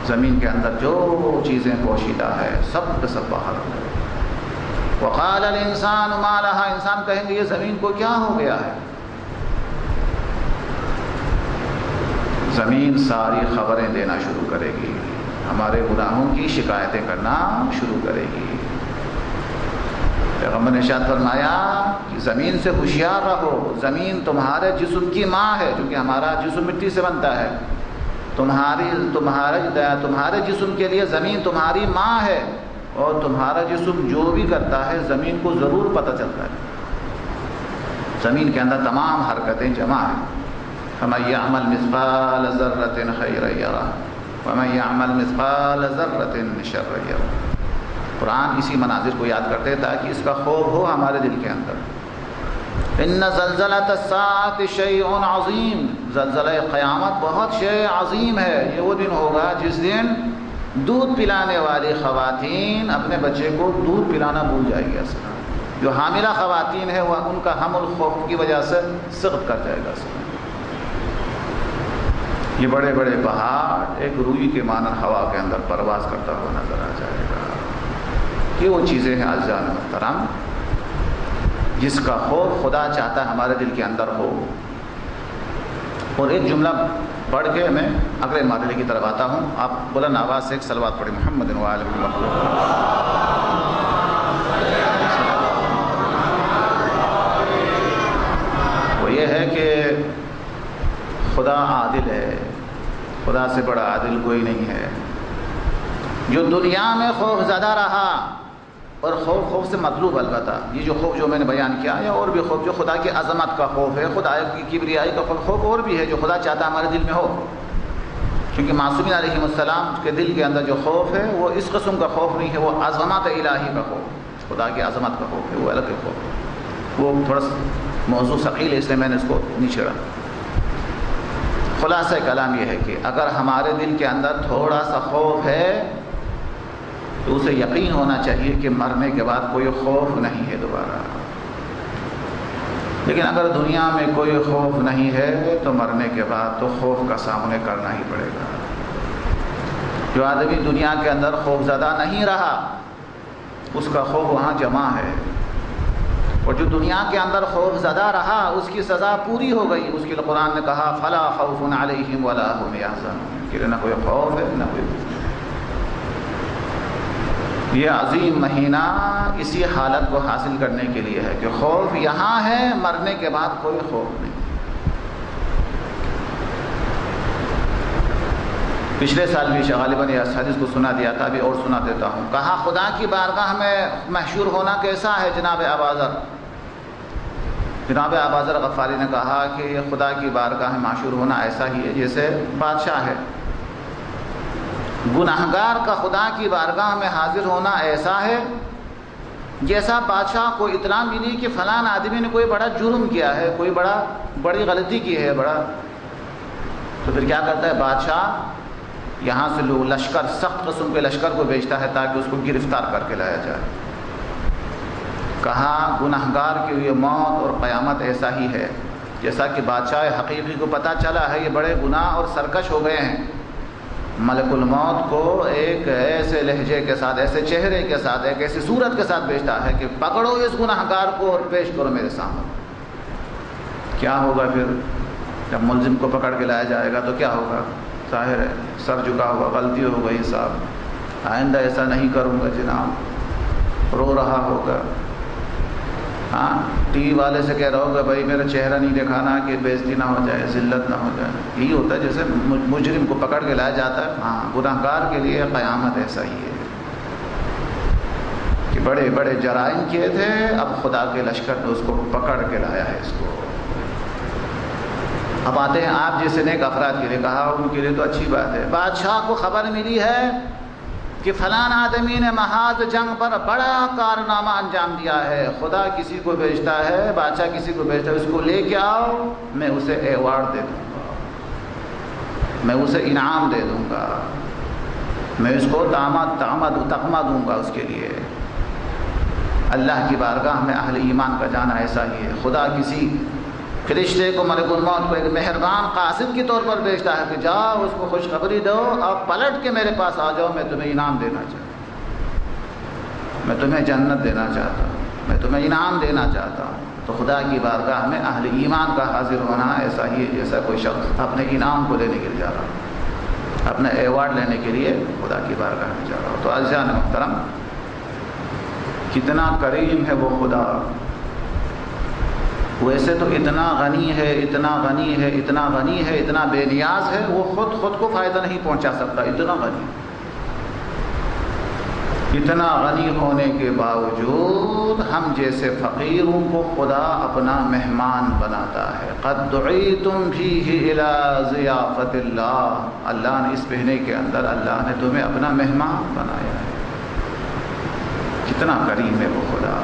زمین کے اندر جو چیزیں پوشیدہ ہے سب کے سب باہر. وَقَالَ الْإِنسَانُ مَا لَهَا، انسان کہیں گے یہ زمین کو کیا ہو گیا ہے. زمین ساری خبریں دینا شروع کرے گی، ہمارے گناہوں کی شکایتیں کرنا شروع کرے گی. پیغمبر نے ارشاد فرمایا کہ زمین سے ہوشیار رہو، زمین تمہارے جسم کی ماں ہے، کیونکہ ہمارا جسم مٹی سے بنتا ہے. تمہارے جسم کے لیے زمین تمہاری ماں ہے، اور تمہارا جسم جو بھی کرتا ہے زمین کو ضرور پتہ چلتا ہے. زمین کے اندر تمام حرکتیں جمع ہیں. فَمَن يَعْمَلْ مِثْقَالَ ذَرَّةٍ خَيْرًا يَرَهُ وَمَن يَعْمَلْ مِثْقَالَ ذَرَّةٍ شَرًّا يَرَهُ. قرآن اسی مناظر کو یاد کرتے تاکہ اس کا خوف ہو ہمارے دل کے اندر. إِنَّ زَلْزَلَةَ السَّاعَةِ شَيْءٌ عَظِيمٌ، زلزلہ قیامت بہت شے عظیم ہے. یہ وہ دن ہوگا جس دن دودھ پلانے والی خواتین اپنے بچے کو دودھ پلانا بھول جائے گی. اصلا جو حاملہ خواتین ہیں وہ ان کا حمل خوف کی وجہ سے سقط کر جائے گا. یہ بڑے بڑے پہاڑ ایک روئی کے مانند ہوا کے اندر پرواز کرتا ہوا نظر آ جائے گا. یہ وہ چیزیں ہیں عزیزان محترم جس کا خوف خدا چاہتا ہے ہمارے دل کے اندر ہو. اور ایک جملہ پڑھ کے میں اگلے مرحلے کی طرف آتا ہوں. آپ بلند آواز سے ایک صلوات پڑھیں محمد و آل محمد. وہ یہ ہے کہ خدا عادل ہے، خدا سے بڑا عادل کوئی نہیں ہے. جو دنیا میں خوف زدہ رہا، اور خوف سے مطلوب البتہ یہ جو خوف جو میں نے بیان کیا یا اور بھی خوف جو خدا کی عظمت کا خوف ہے، خدا کی کبریائی کا خوف اور بھی ہے جو خدا چاہتا ہے ہمارے دل میں ہو. کیونکہ معصومین علیہ السلام کے دل کے اندر جو خوف ہے وہ اس قسم کا خوف نہیں ہے، وہ عظمت الہی کا خوف، خدا کی عظمت کا خوف ہے، وہ الگ خوف ہے. وہ تھوڑا موضوع ثقیل ہے، اس لیے میں نے اس کو نہیں چھیڑا۔ خلاصہ کلام یہ ہے کہ اگر ہمارے دل کے اندر تھوڑا سا خوف ہے تو اسے یقین ہونا چاہیے کہ مرنے کے بعد کوئی خوف نہیں ہے دوبارہ۔ لیکن اگر دنیا میں کوئی خوف نہیں ہے تو مرنے کے بعد تو خوف کا سامنے کرنا ہی پڑے گا۔ جو آدمی دنیا کے اندر خوف زدہ نہیں رہا اس کا خوف وہاں جمع ہے، اور جو دنیا کے اندر خوف زدہ رہا اس کی سزا پوری ہو گئی۔ اس کے لیے قرآن نے کہا فلا خوف علیہم ولا هم یحزنون، کہ نہ کوئی خوف ہے نہ کوئی۔ یہ عظیم مہینہ اسی حالت کو حاصل کرنے کے لیے ہے کہ خوف یہاں ہے، مرنے کے بعد کوئی خوف نہیں۔ پچھلے سال بھی غالباً یہ حدیث کو سنا دیا تھا، ابھی اور سنا دیتا ہوں۔ کہا خدا کی بارگاہ میں محشور ہونا کیسا ہے جناب اباذر؟ جناب اباذر غفاری نے کہا کہ خدا کی بارگاہ میں محشور ہونا ایسا ہی ہے جیسے بادشاہ ہے۔ گناہگار کا خدا کی بارگاہ میں حاضر ہونا ایسا ہے جیسا بادشاہ کو اطلاع ملی کہ فلاں آدمی نے کوئی بڑا جرم کیا ہے، کوئی بڑی غلطی کی ہے بڑا، تو پھر کیا کرتا ہے بادشاہ؟ یہاں سے لوگ لشکر، سخت قسم کے لشکر کو بھیجتا ہے تاکہ اس کو گرفتار کر کے لایا جائے۔ کہا گناہگار کے لیے موت اور قیامت ایسا ہی ہے جیسا کہ بادشاہ حقیقی کو پتہ چلا ہے یہ بڑے گناہ اور سرکش ہو گئے ہیں، ملک الموت کو ایک ایسے لہجے کے ساتھ، ایسے چہرے کے ساتھ، ایک ایسی صورت کے ساتھ بھیجتا ہے کہ پکڑو اس گناہگار کو اور پیش کرو میرے سامنے۔ کیا ہوگا پھر جب ملزم کو پکڑ کے لایا جائے گا تو کیا ہوگا؟ ظاہر ہے سر جھکا ہوا، غلطی ہو گئی صاحب، آئندہ ایسا نہیں کروں گا جناب، رو رہا ہوگا۔ ہاں ٹی وی والے سے کہہ رہا ہوگا بھائی میرا چہرہ نہیں دکھانا کہ بےزتی نہ ہو جائے، ذلت نہ ہو جائے۔ یہی ہوتا ہے جیسے مجرم کو پکڑ کے لایا جاتا ہے۔ ہاں گناہگار کے لیے قیامت ایسا ہی ہے کہ بڑے بڑے جرائم کیے تھے، اب خدا کے لشکر نے اس کو پکڑ کے لایا ہے اس کو۔ اب آتے ہیں آپ جیسے نیک افراد کے لیے، کہا ان کے لیے تو اچھی بات ہے۔ بادشاہ کو خبر ملی ہے کہ فلاں آدمی نے محاذ جنگ پر بڑا کارنامہ انجام دیا ہے، خدا کسی کو بھیجتا ہے، بادشاہ کسی کو بھیجتا ہے، اس کو لے کے آؤ، میں اسے ایوارڈ دے دوں گا، میں اسے انعام دے دوں گا، میں اس کو تقمہ دوں گا اس کے لیے۔ اللہ کی بارگاہ میں اہل ایمان کا جانا ایسا ہی ہے۔ خدا کسی فرشتے کو، ملک الموت کو ایک مہربان قاصد کے طور پر بھیجتا ہے کہ جاؤ اس کو خوشخبری دو، اب پلٹ کے میرے پاس آ جاؤ، میں تمہیں انعام دینا چاہتا ہوں، میں تمہیں جنت دینا چاہتا ہوں، میں تمہیں انعام دینا چاہتا ہوں۔ تو خدا کی بارگاہ میں اہل ایمان کا حاضر ہونا ایسا ہی ہے جیسا کوئی شخص اپنے انعام کو لینے کے لیے جا رہا ہو، اپنا ایوارڈ لینے کے لیے خدا کی بارگاہ میں جا رہا ہو۔ تو عزیزان محترم، کتنا کریم ہے وہ خدا، ویسے تو اتنا غنی ہے، اتنا غنی ہے، اتنا غنی ہے، اتنا بے نیاز ہے، وہ خود کو فائدہ نہیں پہنچا سکتا، اتنا غنی۔ اتنا غنی ہونے کے باوجود ہم جیسے فقیروں کو خدا اپنا مہمان بناتا ہے۔ قد دعیتم فیہ الی ضیافت اللہ، اللہ نے اس مہینے کے اندر اللہ نے تمہیں اپنا مہمان بنایا ہے۔ کتنا کریم ہے وہ خدا۔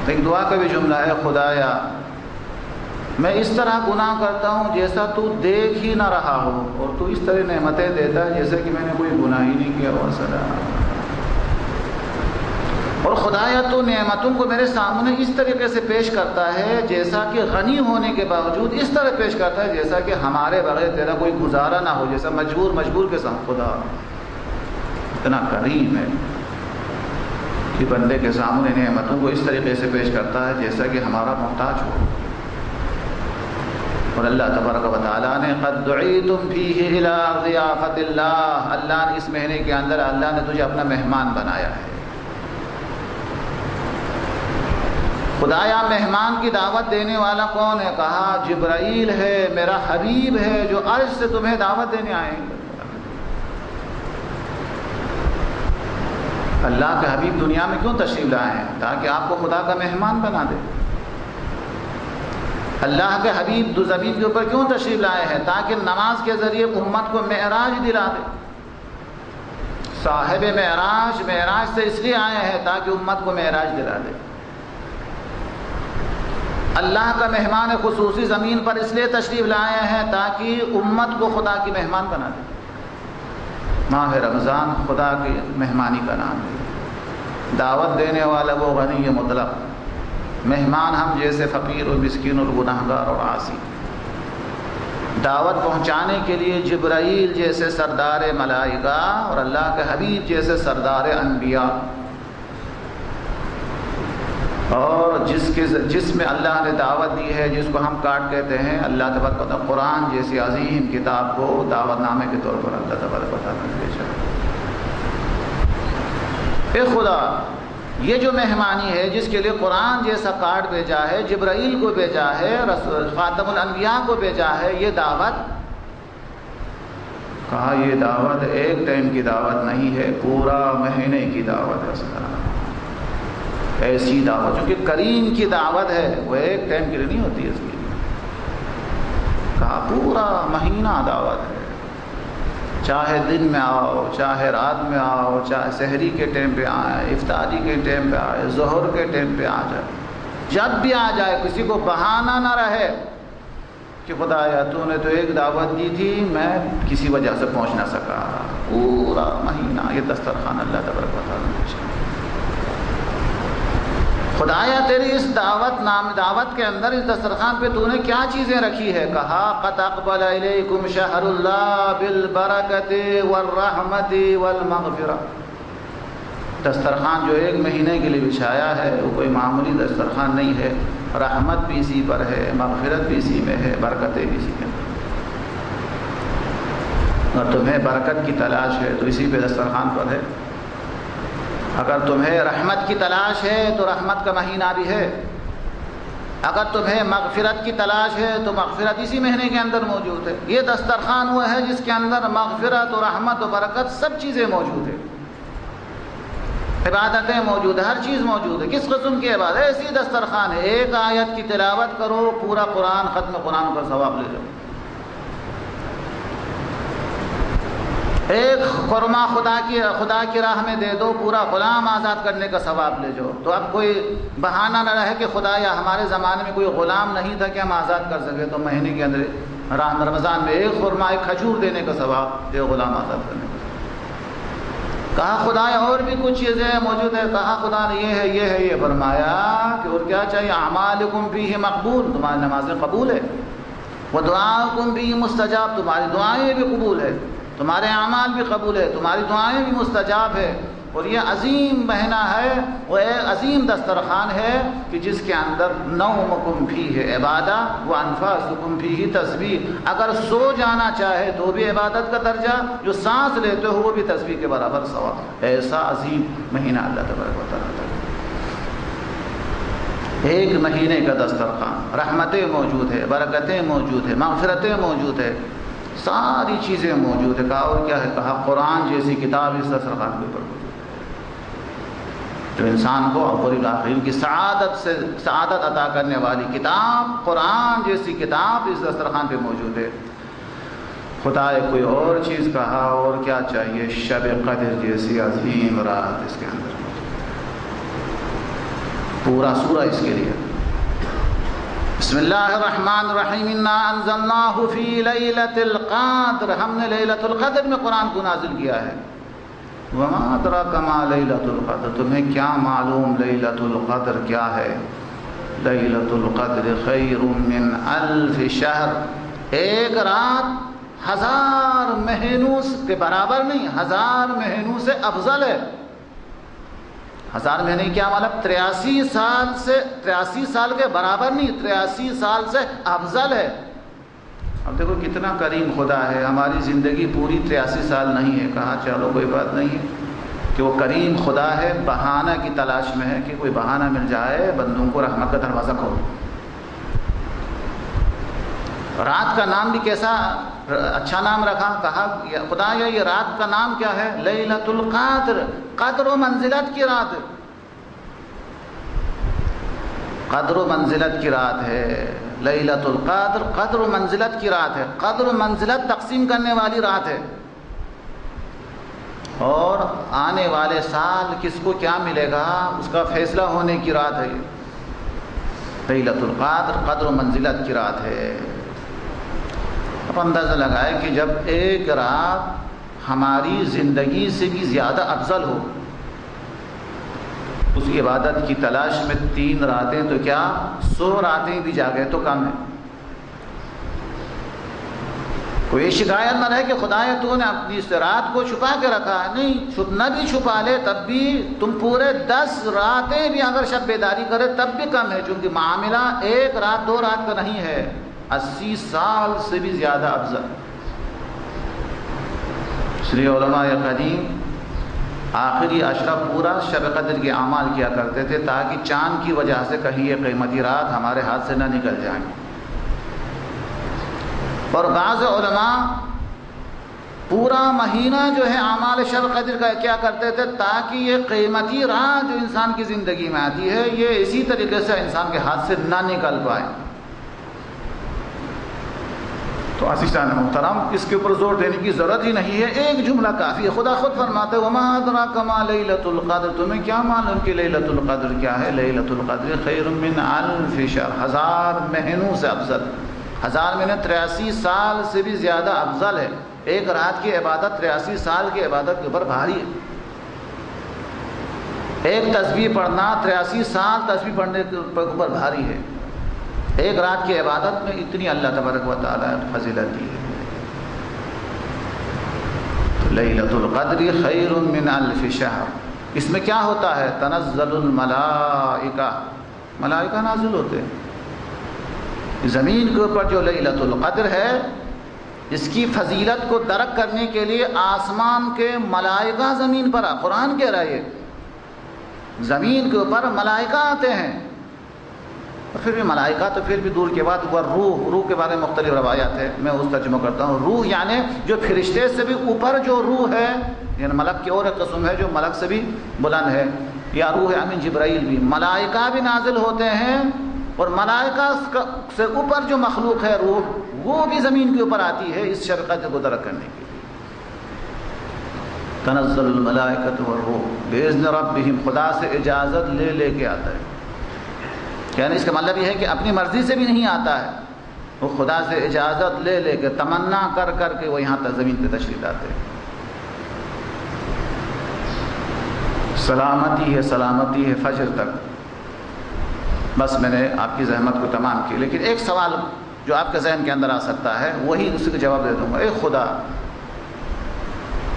ایک دعا کا بھی جملہ ہے، خدایا میں اس طرح گناہ کرتا ہوں جیسا تو دیکھ ہی نہ رہا ہو، اور تو اس طرح نعمتیں دیتا ہے جیسے کہ میں نے کوئی گناہ ہی نہیں کیا ہوا صدا۔ اور خدایا تو نعمتوں کو میرے سامنے اس طریقے سے پیش کرتا ہے جیسا کہ غنی ہونے کے باوجود اس طرح پیش کرتا ہے جیسا کہ ہمارے بغیر تیرا کوئی گزارا نہ ہو، جیسا مجبور کے ساتھ۔ خدا اتنا کریم ہے کہ بندے کے سامنے نعمتوں کو اس طریقے سے پیش کرتا ہے جیسا کہ ہمارا محتاج ہو۔ اور اللہ تبارک و تعالیٰ نے قد دعیتم فیہ الی ضیافت اللہ، اللہ نے اس مہینے کے اندر اللہ نے تجھے اپنا مہمان بنایا ہے۔ خدایا مہمان کی دعوت دینے والا کون ہے؟ کہا جبرائیل ہے، میرا حبیب ہے جو عرش سے تمہیں دعوت دینے آئیں گے۔ اللہ کے حبیب دنیا میں کیوں تشریف لائے ہیں؟ تاکہ آپ کو خدا کا مہمان بنا دے۔ اللہ کے حبیب دو زمین کے اوپر کیوں تشریف لائے ہیں؟ تاکہ نماز کے ذریعے امت کو معراج دلا دے۔ صاحب معراج سے اس لیے آئے ہیں تاکہ امت کو معراج دلا دے۔ اللہ کا مہمان خصوصی زمین پر اس لیے تشریف لائے ہیں تاکہ امت کو خدا کی مہمان بنا دے۔ ماہ رمضان خدا کی مہمانی کا نام ہے۔ دعوت دینے والا وہ غنی مطلق، مہمان ہم جیسے فقیر اور مسکین اور گناہگار اور عاصی۔ دعوت پہنچانے کے لیے جبرائیل جیسے سردار ملائکہ اور اللہ کے حبیب جیسے سردار انبیاء، اور جس میں اللہ نے دعوت دی ہے، جس کو ہم کاٹ کہتے ہیں، اللہ تبارک و تعالیٰ قرآن جیسی عظیم کتاب کو دعوت نامے کے طور پر اللہ تبارک و تعالیٰ نے بھیجا۔ اے خدا، یہ جو مہمانی ہے جس کے لیے قرآن جیسا کارڈ بھیجا ہے، جبرائیل کو بھیجا ہے، رسول خاتم الانبیاء کو بھیجا ہے، یہ دعوت، کہا یہ دعوت ایک ٹائم کی دعوت نہیں ہے، پورا مہینے کی دعوت ہے۔ ایسی دعوت جو کہ کریم کی دعوت ہے، وہ ایک ٹائم کے لیے نہیں ہوتی ہے، اس کی کہا پورا مہینہ دعوت ہے، چاہے دن میں آؤ، چاہے رات میں آؤ، چاہے سحری کے ٹائم پہ آئے، افطاری کے ٹائم پہ آئے، ظہر کے ٹائم پہ آ جائے، جب بھی آ جائے، کسی کو بہانہ نہ رہے کہ خدایا تو نے تو ایک دعوت دی تھی، میں کسی وجہ سے پہنچ نہ سکا۔ پورا مہینہ یہ دسترخوان اللہ تبارک و تعالیٰ نے۔ خدایا تیری اس دعوت کے اندر، اس دسترخوان پہ تو نے کیا چیزیں رکھی ہے؟ کہا قد اقبل الیکم شہر اللہ بالبرکۃ والرحمۃ والمغفرہ۔ دسترخوان جو ایک مہینے کے لیے بچھایا ہے وہ کوئی معمولی دسترخوان نہیں ہے، رحمت بھی اسی پر ہے، مغفرت بھی اسی میں ہے، برکتیں بھی اسی میں۔ اگر تمہیں برکت کی تلاش ہے تو اسی پہ دسترخوان پر ہے، اگر تمہیں رحمت کی تلاش ہے تو رحمت کا مہینہ بھی ہے، اگر تمہیں مغفرت کی تلاش ہے تو مغفرت اسی مہینے کے اندر موجود ہے۔ یہ دسترخوان وہ ہے جس کے اندر مغفرت و رحمت و برکت سب چیزیں موجود ہیں، عبادتیں موجود ہیں، ہر چیز موجود ہے۔ کس قسم کی عبادت؟ ایسی دسترخوان ہے، ایک آیت کی تلاوت کرو، پورا قرآن ختم قرآن کا ثواب لے جاؤ، ایک خرما خدا کی راہ میں دے دو، پورا غلام آزاد کرنے کا ثواب لے جاؤ۔ تو اب کوئی بہانہ نہ رہے کہ خدا یا ہمارے زمانے میں کوئی غلام نہیں تھا کہ ہم آزاد کر سکے، تو مہینے کے اندر رمضان میں ایک خرما، ایک کھجور دینے کا ثواب، ایک غلام آزاد کرنے کا۔ کہا خدا اور بھی کچھ چیزیں موجود ہے، کہا خدا نے یہ ہے یہ ہے، یہ فرمایا کہ اور کیا چاہیے؟ اعمالکم فیہ مقبول، تمہاری نمازیں قبول ہے، ودعاؤکم فیہ مستجاب، تمہاری دعائیں بھی قبول ہے، تمہارے اعمال بھی قبول ہے، تمہاری دعائیں بھی مستجاب ہے۔ اور یہ عظیم مہینہ ہے، وہ ایک عظیم دسترخوان ہے کہ جس کے اندر نومکم فیہ عبادہ و انفاسکم فیہ تسبیح، اگر سو جانا چاہے تو بھی عبادت کا درجہ، جو سانس لیتے ہو وہ بھی تسبیح کے برابر ثواب۔ ایسا عظیم مہینہ اللہ تبارک و تعالیٰ، ایک مہینے کا دسترخوان، رحمتیں موجود ہے، برکتیں موجود ہے، مغفرتیں موجود ہے، ساری چیزیں موجود ہے۔ کہا اور کیا ہے؟ کہا قرآن جیسی کتاب اس دسترخوان کے اوپر موجود ہے، جو انسان کو اول آخرین کی سعادت عطا کرنے والی کتاب، قرآن جیسی کتاب اس دسترخوان پہ موجود ہے۔ خدا کوئی اور چیز کہا اور کیا چاہیے؟ شب قدر جیسی عظیم رات اس کے اندر موجود ہے، پورا سورہ اس کے لیے۔ بسم اللہ الرحمن الرحیم، انا انزلناہ فی لیلۃ القدر، ہم نے لیلۃ القدر میں قرآن کو نازل کیا ہے۔ وما ادراک ما لیلۃ القدر، تمہیں کیا معلوم لیلۃ القدر کیا ہے؟ لیلۃ القدر خیر من الف شہر، ایک رات 1000 مہینوں کے برابر نہیں، 1000 مہینوں سے افضل ہے۔ 1000 مہینے کیا مطلب؟ 83 سال کے برابر نہیں، 83 سال سے افضل ہے۔ اب دیکھو کتنا کریم خدا ہے، ہماری زندگی پوری 83 سال نہیں ہے، کہا چلو کوئی بات نہیں ہے کہ وہ کریم خدا ہے، بہانہ کی تلاش میں ہے کہ کوئی بہانہ مل جائے بندوں کو رحمت کا دروازہ کھولو۔ رات کا نام بھی کیسا اچھا نام رکھا، کہا خدا یہ رات کا نام کیا ہے؟ لیلۃ القدر، قدر و منزلت کی رات، قدر و منزلت کی رات ہے۔ لیلۃ القدر قدر و منزلت کی رات ہے، قدر و منزلت تقسیم کرنے والی رات ہے، اور آنے والے سال کس کو کیا ملے گا اس کا فیصلہ ہونے کی رات ہے۔ لیلۃ القدر قدر و منزلت کی رات ہے۔ اب اندازہ لگائے کہ جب ایک رات ہماری زندگی سے بھی زیادہ افضل ہو، اس کی عبادت کی تلاش میں 3 راتیں تو کیا 100 راتیں بھی جاگے تو کم ہے۔ کوئی شکایت نہ رہے کہ خدایا تو نے اپنی اس رات کو چھپا کے رکھا ہے، نہیں، نہ بھی چھپا لے تب بھی تم پورے 10 راتیں بھی اگر شب بیداری کرے تب بھی کم ہے، چونکہ معاملہ 1 رات 2 رات کا نہیں ہے، 80 سال سے بھی زیادہ افضل۔ اس لیے علماء قدیم آخری اشرف پورا شب قدر کے اعمال کیا کرتے تھے تاکہ چاند کی وجہ سے کہیں یہ قیمتی رات ہمارے ہاتھ سے نہ نکل جائیں۔ اور بعض علماء پورا مہینہ جو ہے اعمال شب قدر کا کیا کرتے تھے تاکہ یہ قیمتی رات جو انسان کی زندگی میں آتی ہے یہ اسی طریقے سے انسان کے ہاتھ سے نہ نکل پائے۔ تو عزیزان محترم اس کے اوپر زور دینے کی ضرورت ہی نہیں ہے، ایک جملہ کافی ہے۔ خدا خود فرماتے ہیں وما ادراک ما لیلۃ القدر، تمہیں کیا معلوم کہ لیلۃ القدر کیا ہے؟ لیلۃ القدر خیر من الف شہر، 1000 مہینوں سے افضل، 1000 مہینے 83 سال سے بھی زیادہ افضل ہے۔ ایک رات کی عبادت 83 سال کی عبادت کے اوپر بھاری ہے۔ ایک تسبیح پڑھنا 83 سال تسبیح پڑھنے کے اوپر بھاری ہے۔ ایک رات کی عبادت میں اتنی اللہ تبارک و تعالیٰ فضیلت دی ہے۔ لیلۃ القدر خیر من الف شہر، اس میں کیا ہوتا ہے؟ تنزل الملائکہ، ملائکہ نازل ہوتے ہیں۔ زمین کے اوپر جو لیلۃ القدر ہے اس کی فضیلت کو درک کرنے کے لیے آسمان کے ملائکہ زمین پر قرآن کہہ رہا ہے زمین کے اوپر ملائکہ آتے ہیں۔ اور پھر بھی ملائکہ تو پھر بھی دور کے بعد وہ روح کے بارے میں مختلف روایات ہے، میں اس ترجمہ کرتا ہوں۔ روح یعنی جو فرشتے سے بھی اوپر جو روح ہے، یعنی ملک کی اور ایک قسم ہے جو ملک سے بھی بلند ہے، یا روح امین جبرائیل بھی، ملائکہ بھی نازل ہوتے ہیں۔ اور ملائکہ سے اوپر جو مخلوق ہے روح، وہ بھی زمین کے اوپر آتی ہے اس شب قدر کو درک کرنے کے لیے۔ تنزل الملائکۃ والروح باذن ربہم، خدا سے اجازت لے لے کے آتا ہے، یعنی اس کا مطلب یہ ہے کہ اپنی مرضی سے بھی نہیں آتا ہے، وہ خدا سے اجازت لے لے کے تمنا کر کر کے وہ یہاں تک زمین پہ تشریف لاتے ہیں۔ سلامتی ہے، سلامتی ہے فجر تک۔ بس میں نے آپ کی زحمت کو تمام کی، لیکن ایک سوال جو آپ کے ذہن کے اندر آ سکتا ہے وہی اسی کا جواب دے دوں گا۔ اے خدا،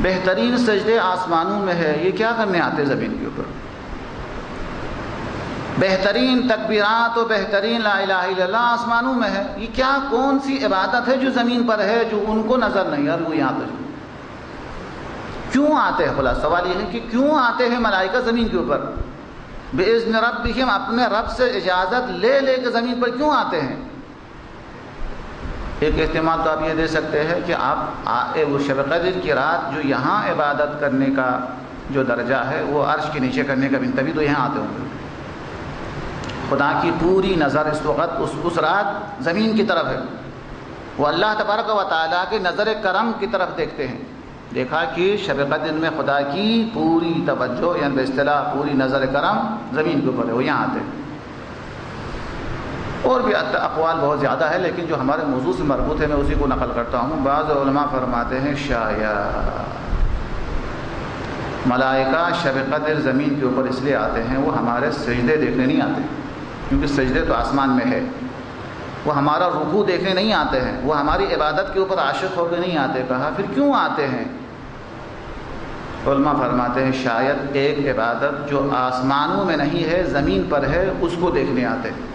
بہترین سجدے آسمانوں میں ہے، یہ کیا کرنے آتے زمین کے اوپر؟ بہترین تکبیرات و بہترین لا الہ الا اللہ آسمانوں میں ہے، یہ کیا کون سی عبادت ہے جو زمین پر ہے جو ان کو نظر نہیں آ رہی، وہ یہاں پر کیوں آتے ہیں؟ خلاص سوال یہ ہے کہ کیوں آتے ہیں ملائکہ زمین کے اوپر؟ باذن ربہم، اپنے رب سے اجازت لے لے کے زمین پر کیوں آتے ہیں؟ ایک احتمال تو آپ یہ دے سکتے ہیں کہ آپ وہ شب قدر کی رات جو یہاں عبادت کرنے کا جو درجہ ہے وہ عرش کے نیچے کرنے کا بھی، تبھی تو یہاں آتے ہوں گے۔ خدا کی پوری نظر اس وقت اس رات زمین کی طرف ہے، وہ اللہ تبارک و تعالیٰ کے نظر کرم کی طرف دیکھتے ہیں۔ دیکھا کہ شب قدر میں خدا کی پوری توجہ، یعنی بہ اصطلاح پوری نظر کرم زمین کے اوپر ہے، وہ یہاں آتے ہیں۔ اور بھی اقوال بہت زیادہ ہے، لیکن جو ہمارے موضوع سے مربوط ہے میں اسی کو نقل کرتا ہوں۔ بعض علماء فرماتے ہیں شاید ملائکہ شب قدر زمین کے اوپر اس لیے آتے ہیں، وہ ہمارے سجدے دیکھنے نہیں آتے، کیونکہ سجدے تو آسمان میں ہے، وہ ہمارا رکوع دیکھنے نہیں آتے ہیں، وہ ہماری عبادت کے اوپر عاشق ہو کے نہیں آتے۔ کہا پھر کیوں آتے ہیں؟ علماء فرماتے ہیں شاید ایک عبادت جو آسمانوں میں نہیں ہے زمین پر ہے اس کو دیکھنے آتے ہیں۔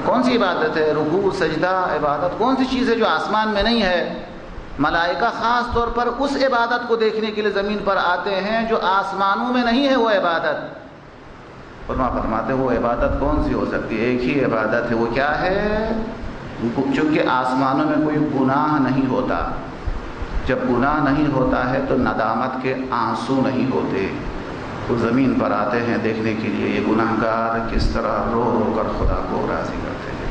کون سی عبادت ہے؟ رکوع، سجدہ، عبادت کون سی چیز ہے جو آسمان میں نہیں ہے؟ ملائکہ خاص طور پر اس عبادت کو دیکھنے کے لیے زمین پر آتے ہیں جو آسمانوں میں نہیں ہے وہ عبادت۔ علماء فرماتے ہیں وہ عبادت کون سی ہو سکتی ہے؟ ایک ہی عبادت ہے، وہ کیا ہے؟ چونکہ آسمانوں میں کوئی گناہ نہیں ہوتا، جب گناہ نہیں ہوتا ہے تو ندامت کے آنسو نہیں ہوتے، وہ زمین پر آتے ہیں دیکھنے کے لیے یہ گناہ گار کس طرح رو رو کر خدا کو راضی کرتے ہیں۔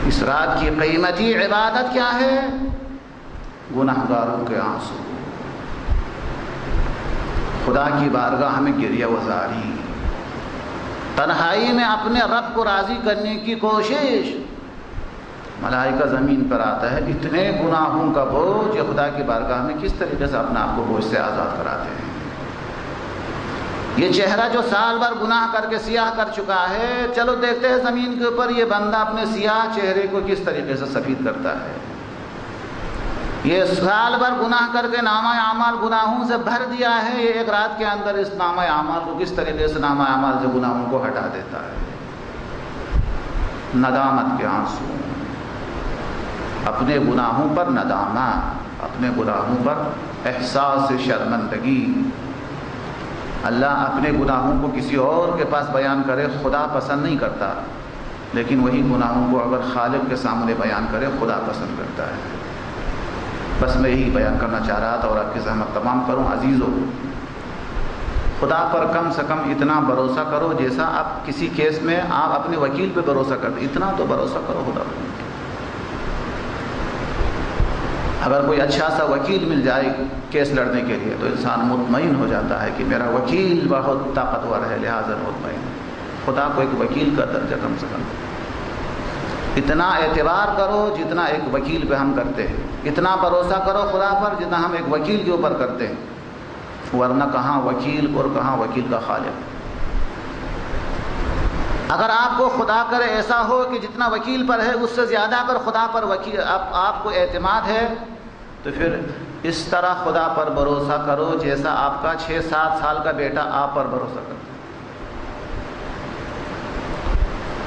اس رات کی قیمتی عبادت کیا ہے؟ گناہ گاروں کے آنسو، خدا کی بارگاہ میں گریہ وزاری، تنہائی میں اپنے رب کو راضی کرنے کی کوشش. ملائکہ زمین پر آتا ہے، اتنے گناہوں کا بوجھ یہ خدا کی بارگاہ میں کس طریقے سے اپنے آپ کو بوجھ سے آزاد کراتے ہیں. یہ چہرہ جو سال بھر گناہ کر کے سیاہ کر چکا ہے، چلو دیکھتے ہیں زمین کے اوپر یہ بندہ اپنے سیاہ چہرے کو کس طریقے سے سفید کرتا ہے. یہ سال بھر گناہ کر کے نامہ اعمال گناہوں سے بھر دیا ہے، یہ ایک رات کے اندر اس نامہ اعمال کو کس طریقے سے نامہ اعمال سے گناہوں کو ہٹا دیتا ہے. ندامت کے آنسو، اپنے گناہوں پر ندامت، اپنے گناہوں پر احساس شرمندگی. اللہ اپنے گناہوں کو کسی اور کے پاس بیان کرے خدا پسند نہیں کرتا، لیکن وہی گناہوں کو اگر خالق کے سامنے بیان کرے خدا پسند کرتا ہے. بس میں یہی بیان کرنا چاہ رہا تھا اور آپ کی زحمت تمام کروں. عزیزو، خدا پر کم سے کم اتنا بھروسہ کرو جیسا آپ کسی کیس میں آپ اپنے وکیل پہ بھروسہ کرتے، اتنا تو بھروسہ کرو خدا پر. اگر کوئی اچھا سا وکیل مل جائے کیس لڑنے کے لیے تو انسان مطمئن ہو جاتا ہے کہ میرا وکیل بہت طاقتور ہے، لہٰذا مطمئن. خدا کو ایک وکیل کا درجہ کم سے کم اتنا اعتبار کرو جتنا ایک وکیل پہ ہم کرتے ہیں، اتنا بھروسہ کرو خدا پر جتنا ہم ایک وکیل کے اوپر کرتے ہیں. ورنہ کہاں وکیل اور کہاں وکیل کا خالق. اگر آپ کو خدا کرے ایسا ہو کہ جتنا وکیل پر ہے اس سے زیادہ اگر خدا پر وکیل آپ کو اعتماد ہے، تو پھر اس طرح خدا پر بھروسہ کرو جیسا آپ کا 6-7 سال کا بیٹا آپ پر بھروسہ کرتا ہے.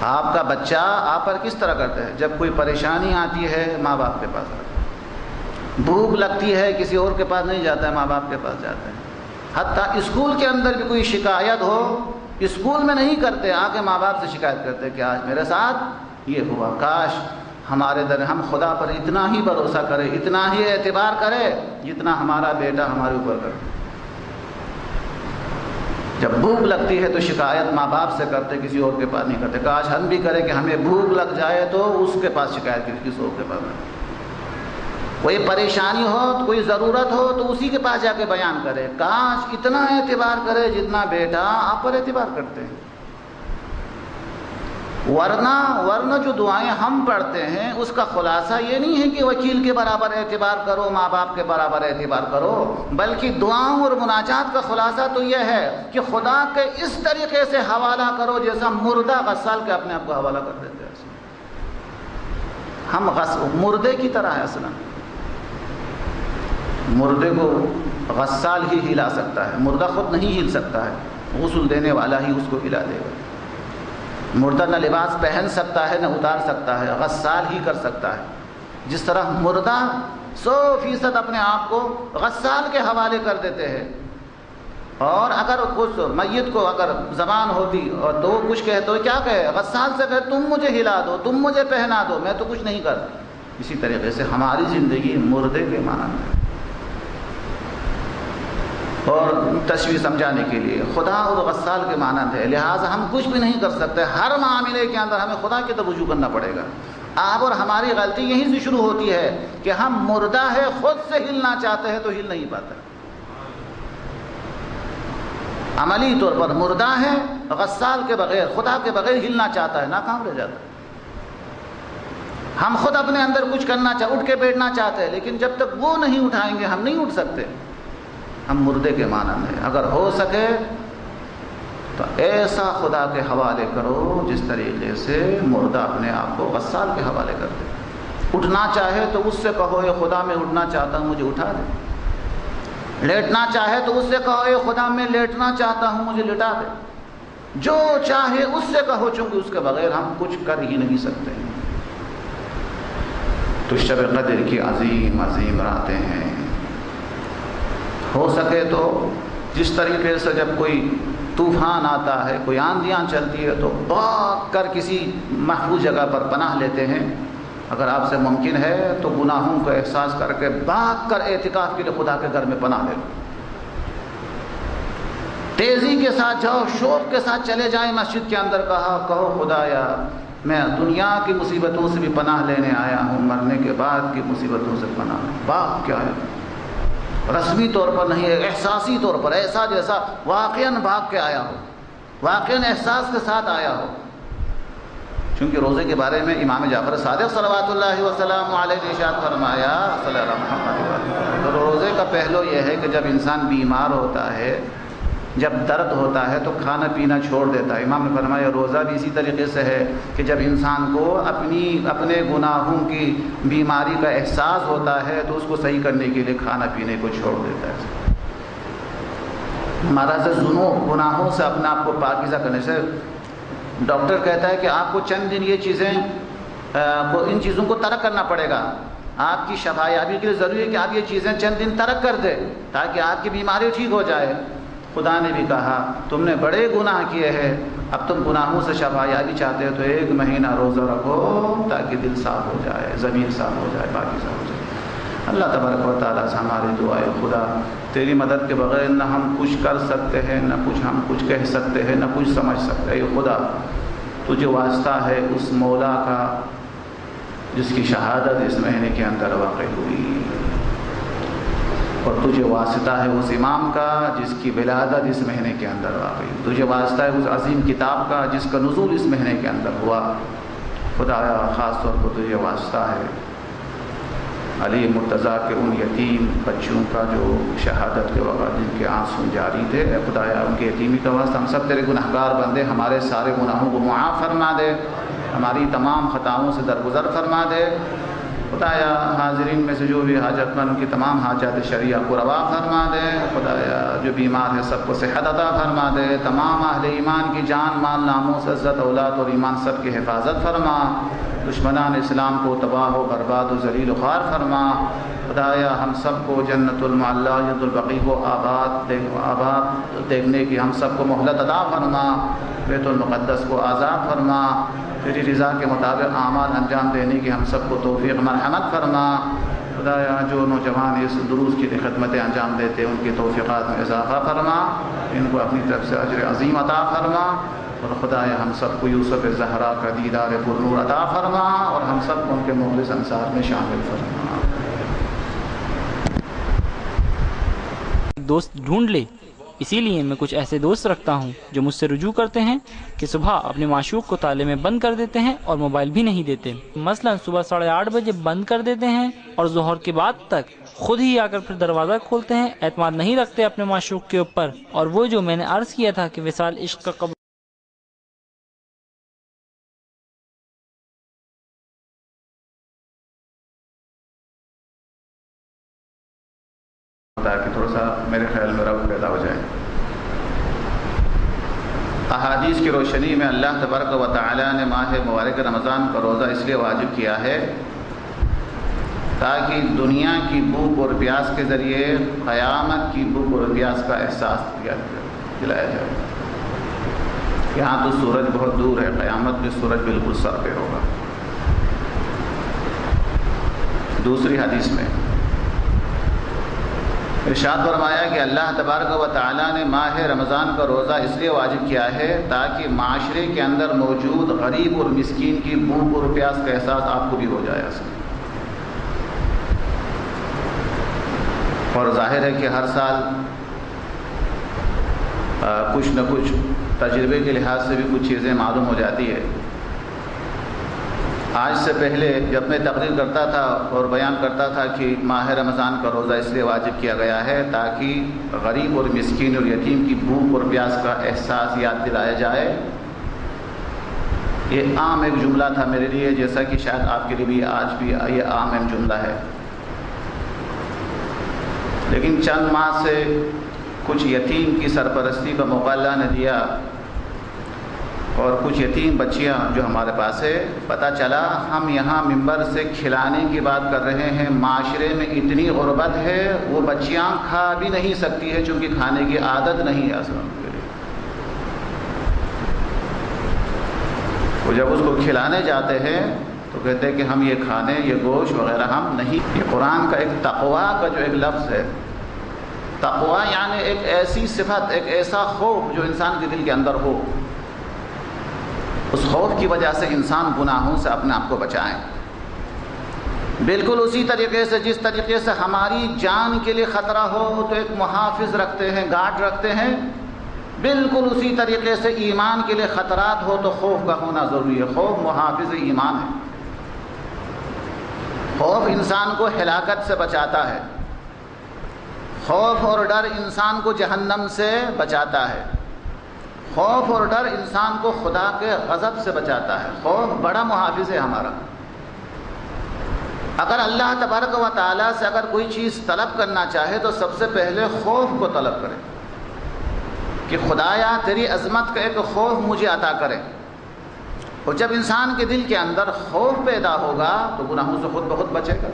آپ کا بچہ آپ پر کس طرح کرتا ہے؟ جب کوئی پریشانی آتی ہے ماں باپ کے پاس آتا ہے، بھوک لگتی ہے کسی اور کے پاس نہیں جاتا ہے، ماں باپ کے پاس جاتا ہے. حتیٰ اسکول کے اندر بھی کوئی شکایت ہو، اسکول میں نہیں کرتے، آ کے ماں باپ سے شکایت کرتے کہ آج میرے ساتھ یہ ہوا. کاش ہمارے در ہم خدا پر اتنا ہی بھروسہ کرے، اتنا ہی اعتبار کرے جتنا ہمارا بیٹا ہمارے اوپر کرے. جب بھوک لگتی ہے تو شکایت ماں باپ سے کرتے، کسی اور کے پاس نہیں کرتے. کاش ہم بھی کریں کہ ہمیں بھوک لگ جائے تو اس کے پاس شکایت کرے، کسی اور کے پاس نہیں. کوئی پریشانی ہو، کوئی ضرورت ہو تو اسی کے پاس جا کے بیان کرے. کاش اتنا اعتبار کرے جتنا بیٹا آپ پر اعتبار کرتے ہیں. ورنہ جو دعائیں ہم پڑھتے ہیں اس کا خلاصہ یہ نہیں ہے کہ وکیل کے برابر اعتبار کرو، ماں باپ کے برابر اعتبار کرو، بلکہ دعاؤں اور مناجات کا خلاصہ تو یہ ہے کہ خدا کے اس طریقے سے حوالہ کرو جیسا مردہ غسال کے اپنے آپ کو حوالہ کر دیتے ہیں. ہم مردے کی طرح ہے. اصلا مردے کو غسال ہی ہلا سکتا ہے، مردہ خود نہیں ہل سکتا ہے، غسل دینے والا ہی اس کو ہلا دے گا. مردہ نہ لباس پہن سکتا ہے نہ اتار سکتا ہے، غسال ہی کر سکتا ہے. جس طرح مردہ 100% اپنے آپ کو غسال کے حوالے کر دیتے ہیں. اور اگر کچھ میت کو اگر زبان ہوتی اور تو کچھ کہے تو کیا کہے؟ غسال سے کہے تم مجھے ہلا دو، تم مجھے پہنا دو، میں تو کچھ نہیں کر. اسی طریقے سے ہماری زندگی مردے کے مانند ہے. اور تشبیہ سمجھانے کے لیے خدا اور غسال کے مانند ہے، لہٰذا ہم کچھ بھی نہیں کر سکتے. ہر معاملے کے اندر ہمیں خدا کی طرف رجوع کرنا پڑے گا. آپ اور ہماری غلطی یہیں سے شروع ہوتی ہے کہ ہم مردہ ہے، خود سے ہلنا چاہتے ہیں تو ہل نہیں پاتے. عملی طور پر مردہ ہے، غسال کے بغیر، خدا کے بغیر ہلنا چاہتا ہے، ناکام رہ جاتا ہے. ہم خود اپنے اندر کچھ کرنا اٹھ کے بیٹھنا چاہتے ہیں، لیکن جب تک وہ نہیں اٹھائیں گے ہم نہیں اٹھ سکتے. ہم مردے کے مانند ہیں. اگر ہو سکے تو ایسا خدا کے حوالے کرو جس طریقے سے مردہ اپنے آپ کو غسال کے حوالے کر دے. اٹھنا چاہے تو اس سے کہو اے خدا میں اٹھنا چاہتا ہوں مجھے اٹھا دے. لیٹنا چاہے تو اس سے کہو اے خدا میں لیٹنا چاہتا ہوں مجھے لٹا دے. جو چاہے اس سے کہو، چونکہ اس کے بغیر ہم کچھ کر ہی نہیں سکتے. تو شب قدر کی عظیم عظیم راتیں ہیں. ہو سکے تو جس طریقے سے جب کوئی طوفان آتا ہے، کوئی آندھیاں چلتی ہے تو بھاگ کر کسی محفوظ جگہ پر پناہ لیتے ہیں. اگر آپ سے ممکن ہے تو گناہوں کا احساس کر کے بھاگ کر اعتکاف کے لیے خدا کے گھر میں پناہ لے لو. تیزی کے ساتھ جاؤ، شوق کے ساتھ چلے جائیں مسجد کے اندر. کہو خدایا میں دنیا کی مصیبتوں سے بھی پناہ لینے آیا ہوں، مرنے کے بعد کی مصیبتوں سے پناہ. بھاگ کیا ہے؟ رسمی طور پر نہیں ہے، احساسی طور پر، ایسا جیسا واقعاً بھاگ کے آیا ہو. واقعاً احساس کے ساتھ آیا ہو. چونکہ روزے کے بارے میں امام جعفر صادق صلوات اللہ وسلم علیہ نے ارشاد فرمایا صلی اللہ علیہ وسلم، تو روزے کا پہلو یہ ہے کہ جب انسان بیمار ہوتا ہے، جب درد ہوتا ہے تو کھانا پینا چھوڑ دیتا ہے. امام نے فرمایا روزہ بھی اسی طریقے سے ہے کہ جب انسان کو اپنے گناہوں کی بیماری کا احساس ہوتا ہے تو اس کو صحیح کرنے کے لیے کھانا پینے کو چھوڑ دیتا ہے. ہمارا سے گناہوں سے اپنے آپ کو پاکیزہ کرنے سے ڈاکٹر کہتا ہے کہ آپ کو چند دن یہ چیزیں ان چیزوں کو ترک کرنا پڑے گا. آپ کی شفایابی کے لیے ضروری ہے کہ آپ یہ چیزیں چند دن ترک کر دیں تاکہ آپ کی بیماری ٹھیک ہو جائے. خدا نے بھی کہا تم نے بڑے گناہ کیے ہیں، اب تم گناہوں سے شفایابی چاہتے ہو تو 1 مہینہ روزہ رکھو تاکہ دل صاف ہو جائے، زمین صاف ہو جائے، پاکیزہ ہو جائے. اللہ تبارک و تعالیٰ سے ہماری دعا ہے خدا تیری مدد کے بغیر نہ ہم کچھ کر سکتے ہیں، نہ ہم کچھ کہہ سکتے ہیں، نہ کچھ سمجھ سکتے ہیں. خدا تجھے واسطہ ہے اس مولا کا جس کی شہادت اس مہینے کے اندر واقع ہوئی، اور تجھے واسطہ ہے اس امام کا جس کی ولادت اس مہینے کے اندر واقع ہوئی. تجھے واسطہ ہے اس عظیم کتاب کا جس کا نزول اس مہینے کے اندر ہوا. خدایا خاص طور پر تجھے واسطہ ہے علی مرتضیٰ کے ان یتیم بچوں کا جو شہادت کے وقت جن کے آنسو جاری تھے. اے خدایا ان کی یتیمی کا واسطہ ہم سب تیرے گنہگار بندے، ہمارے سارے گناہوں کو معاف فرما دے، ہماری تمام خطاؤں سے درگزر فرما دے. خدایا حاضرین میں سے جو بھی حاجت مند ان کی تمام حاجات شرعیہ کو روا فرما دے. خدایا جو بیمار ہے سب کو صحت عطا فرما دے. تمام اہل ایمان کی جان مال ناموس عزت اولاد اور ایمان سب کی حفاظت فرما. دشمنان اسلام کو تباہ و برباد و ذلیل و خوار فرما. خدایا ہم سب کو جنت المعلیٰ جنت البقیع کو آباد دیکھنے کی ہم سب کو مہلت عطا فرما. بیت المقدس کو آزاد فرما. تیری رضا کے مطابق اعمال انجام دینے کی ہم سب کو توفیق مرحمت فرما. خدایا جو نوجوان اس دروس کی خدمتیں انجام دیتے ان کی توفیقات میں اضافہ فرما، ان کو اپنی طرف سے اجر عظیم عطا فرما. اور خدایا ہم سب کو یوسف زہرا کا دیدار پرنور عطا فرما اور ہم سب کو ان کے مخلص انصار میں شامل فرما. دوست ڈھونڈ لے، اسی لیے میں کچھ ایسے دوست رکھتا ہوں جو مجھ سے رجوع کرتے ہیں کہ صبح اپنے معشوق کو تالے میں بند کر دیتے ہیں اور موبائل بھی نہیں دیتے. مثلا صبح 8:30 بجے بند کر دیتے ہیں اور ظہر کے بعد تک خود ہی آ کر پھر دروازہ کھولتے ہیں. اعتماد نہیں رکھتے اپنے معشوق کے اوپر. اور وہ جو میں نے عرض کیا تھا کہ وصال عشق کا قبول تاکہ تھوڑا سا میرے خیال میں رب پیدا ہو جائے. احادیث کی روشنی میں اللہ تبارک و تعالیٰ نے ماہ مبارک رمضان کا روزہ اس لیے واجب کیا ہے تاکہ دنیا کی بھوک اور پیاس کے ذریعے قیامت کی بھوک اور پیاس کا احساس دلایا جائے. یہاں تو سورج بہت دور ہے، قیامت میں سورج بالکل سر پہ ہوگا. دوسری حدیث میں ارشاد فرمایا کہ اللہ تبارک و تعالیٰ نے ماہ رمضان کا روزہ اس لیے واجب کیا ہے تاکہ معاشرے کے اندر موجود غریب اور مسکین کی بھوک اور پیاس کا احساس آپ کو بھی ہو جائے. اور ظاہر ہے کہ ہر سال کچھ نہ کچھ تجربے کے لحاظ سے بھی کچھ چیزیں معلوم ہو جاتی ہے. آج سے پہلے جب میں تقریر کرتا تھا اور بیان کرتا تھا کہ ماہ رمضان کا روزہ اس لیے واجب کیا گیا ہے تاکہ غریب اور مسکین اور یتیم کی بھوک اور پیاس کا احساس یاد دلایا جائے. یہ عام ایک جملہ تھا میرے لیے، جیسا کہ شاید آپ کے لیے بھی آج بھی یہ عام ایک جملہ ہے. لیکن چند ماہ سے کچھ یتیم کی سرپرستی کا موقع اللہ نے دیا اور کچھ یتیم بچیاں جو ہمارے پاس ہے، پتہ چلا ہم یہاں ممبر سے کھلانے کی بات کر رہے ہیں. معاشرے میں اتنی غربت ہے وہ بچیاں کھا بھی نہیں سکتی ہے چونکہ کھانے کی عادت نہیں ہے اصل کے لیے. وہ جب اس کو کھلانے جاتے ہیں تو کہتے ہیں کہ ہم یہ کھانے یہ گوشت وغیرہ ہم نہیں. یہ قرآن کا ایک تقویٰ کا جو ایک لفظ ہے، تقویٰ یعنی ایک ایسی صفت، ایک ایسا خوف جو انسان کے دل کے اندر ہو. اس خوف کی وجہ سے انسان گناہوں سے اپنے آپ کو بچائیں. بالکل اسی طریقے سے جس طریقے سے ہماری جان کے لیے خطرہ ہو تو ایک محافظ رکھتے ہیں، گارڈ رکھتے ہیں، بالکل اسی طریقے سے ایمان کے لیے خطرات ہو تو خوف کا ہونا ضروری ہے۔ خوف محافظ ایمان ہے۔ خوف انسان کو ہلاکت سے بچاتا ہے۔ خوف اور ڈر انسان کو جہنم سے بچاتا ہے۔ خوف اور ڈر انسان کو خدا کے غضب سے بچاتا ہے۔ خوف بڑا محافظ ہے ہمارا۔ اگر اللہ تبارک و تعالیٰ سے اگر کوئی چیز طلب کرنا چاہے تو سب سے پہلے خوف کو طلب کرے کہ خدایا تیری عظمت کا ایک خوف مجھے عطا کرے۔ اور جب انسان کے دل کے اندر خوف پیدا ہوگا تو گناہوں سے خود بخود بچے گا۔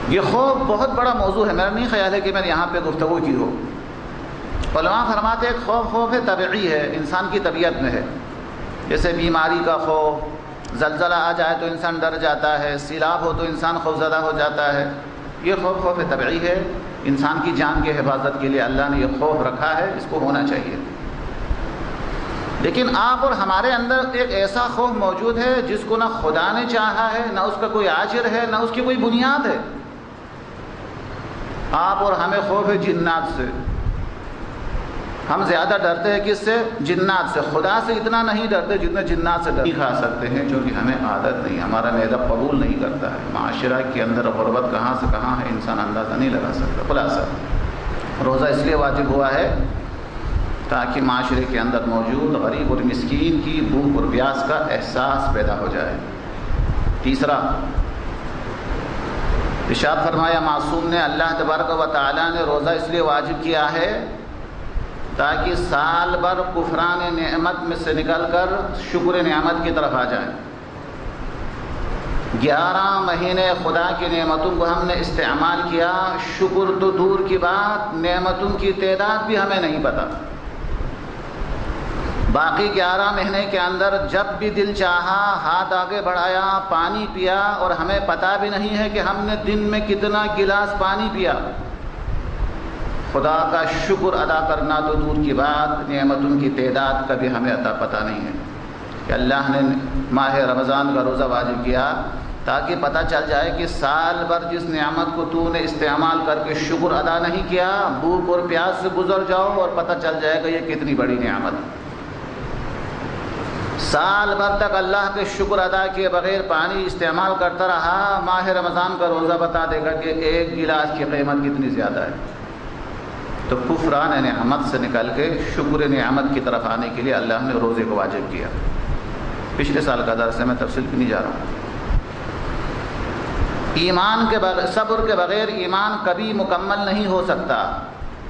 یہ خوف بہت بڑا موضوع ہے، میرا نہیں خیال ہے کہ میں نے یہاں پہ گفتگو کی ہو۔ علماء فرماتے ہیں خوف ہے طبعی ہے، انسان کی طبیعت میں ہے۔ جیسے بیماری کا خوف، زلزلہ آ جائے تو انسان ڈر جاتا ہے، سیلاب ہو تو انسان خوفزدہ ہو جاتا ہے۔ یہ خوف طبعی ہے، انسان کی جان کی حفاظت کے لیے اللہ نے یہ خوف رکھا ہے، اس کو ہونا چاہیے۔ لیکن آپ اور ہمارے اندر ایک ایسا خوف موجود ہے جس کو نہ خدا نے چاہا ہے، نہ اس کا کوئی عاجر ہے، نہ اس کی کوئی بنیاد ہے۔ آپ اور ہمیں خوف ہے جنات سے۔ ہم زیادہ ڈرتے ہیں کس سے؟ جنات سے۔ خدا سے اتنا نہیں ڈرتے جتنا جنات سے نہیں کھا سکتے ہیں، کیونکہ ہمیں عادت نہیں، ہمارا معدہ قبول نہیں کرتا ہے۔ معاشرہ کے اندر غربت کہاں سے کہاں ہے انسان اندازہ نہیں لگا سکتا۔ خلاصہ روزہ اس لیے واجب ہوا ہے تاکہ معاشرے کے اندر موجود غریب اور مسکین کی بھوک اور پیاس کا احساس پیدا ہو جائے۔ تیسرا، ارشاد فرمایا معصوم نے، اللہ تبارک و تعالیٰ نے روزہ اس لیے واجب کیا ہے تاکہ سال بھر کفران نعمت میں سے نکل کر شکر نعمت کی طرف آ جائیں۔ 11 مہینے خدا کی نعمتوں کو ہم نے استعمال کیا، شکر تو دور کی بات، نعمتوں کی تعداد بھی ہمیں نہیں پتہ۔ باقی 11 مہینے کے اندر جب بھی دل چاہا ہاتھ آگے بڑھایا، پانی پیا، اور ہمیں پتہ بھی نہیں ہے کہ ہم نے دن میں کتنا گلاس پانی پیا۔ خدا کا شکر ادا کرنا تو دور کی بات، نعمتوں کی تعداد کا بھی ہمیں پتہ نہیں ہے کہ اللہ نے ماہ رمضان کا روزہ واجب کیا تاکہ پتہ چل جائے کہ سال بھر جس نعمت کو تو نے استعمال کر کے شکر ادا نہیں کیا، بھوک اور پیاس سے گزر جاؤ اور پتہ چل جائے گا یہ کتنی بڑی نعمت۔ سال بھر تک اللہ کے شکر ادا کیے بغیر پانی استعمال کرتا رہا، ماہ رمضان کا روزہ بتا دے گا کہ ایک گلاس کی قیمت کتنی زیادہ ہے۔ تو کفران نعمت سے نکل کے شکر نعمت کی طرف آنے کے لیے اللہ نے روزے کو واجب کیا۔ پچھلے سال کا درس ہے، میں تفصیل بھی نہیں جا رہا ہوں۔ ایمان کے بغیر، صبر کے بغیر ایمان کبھی مکمل نہیں ہو سکتا۔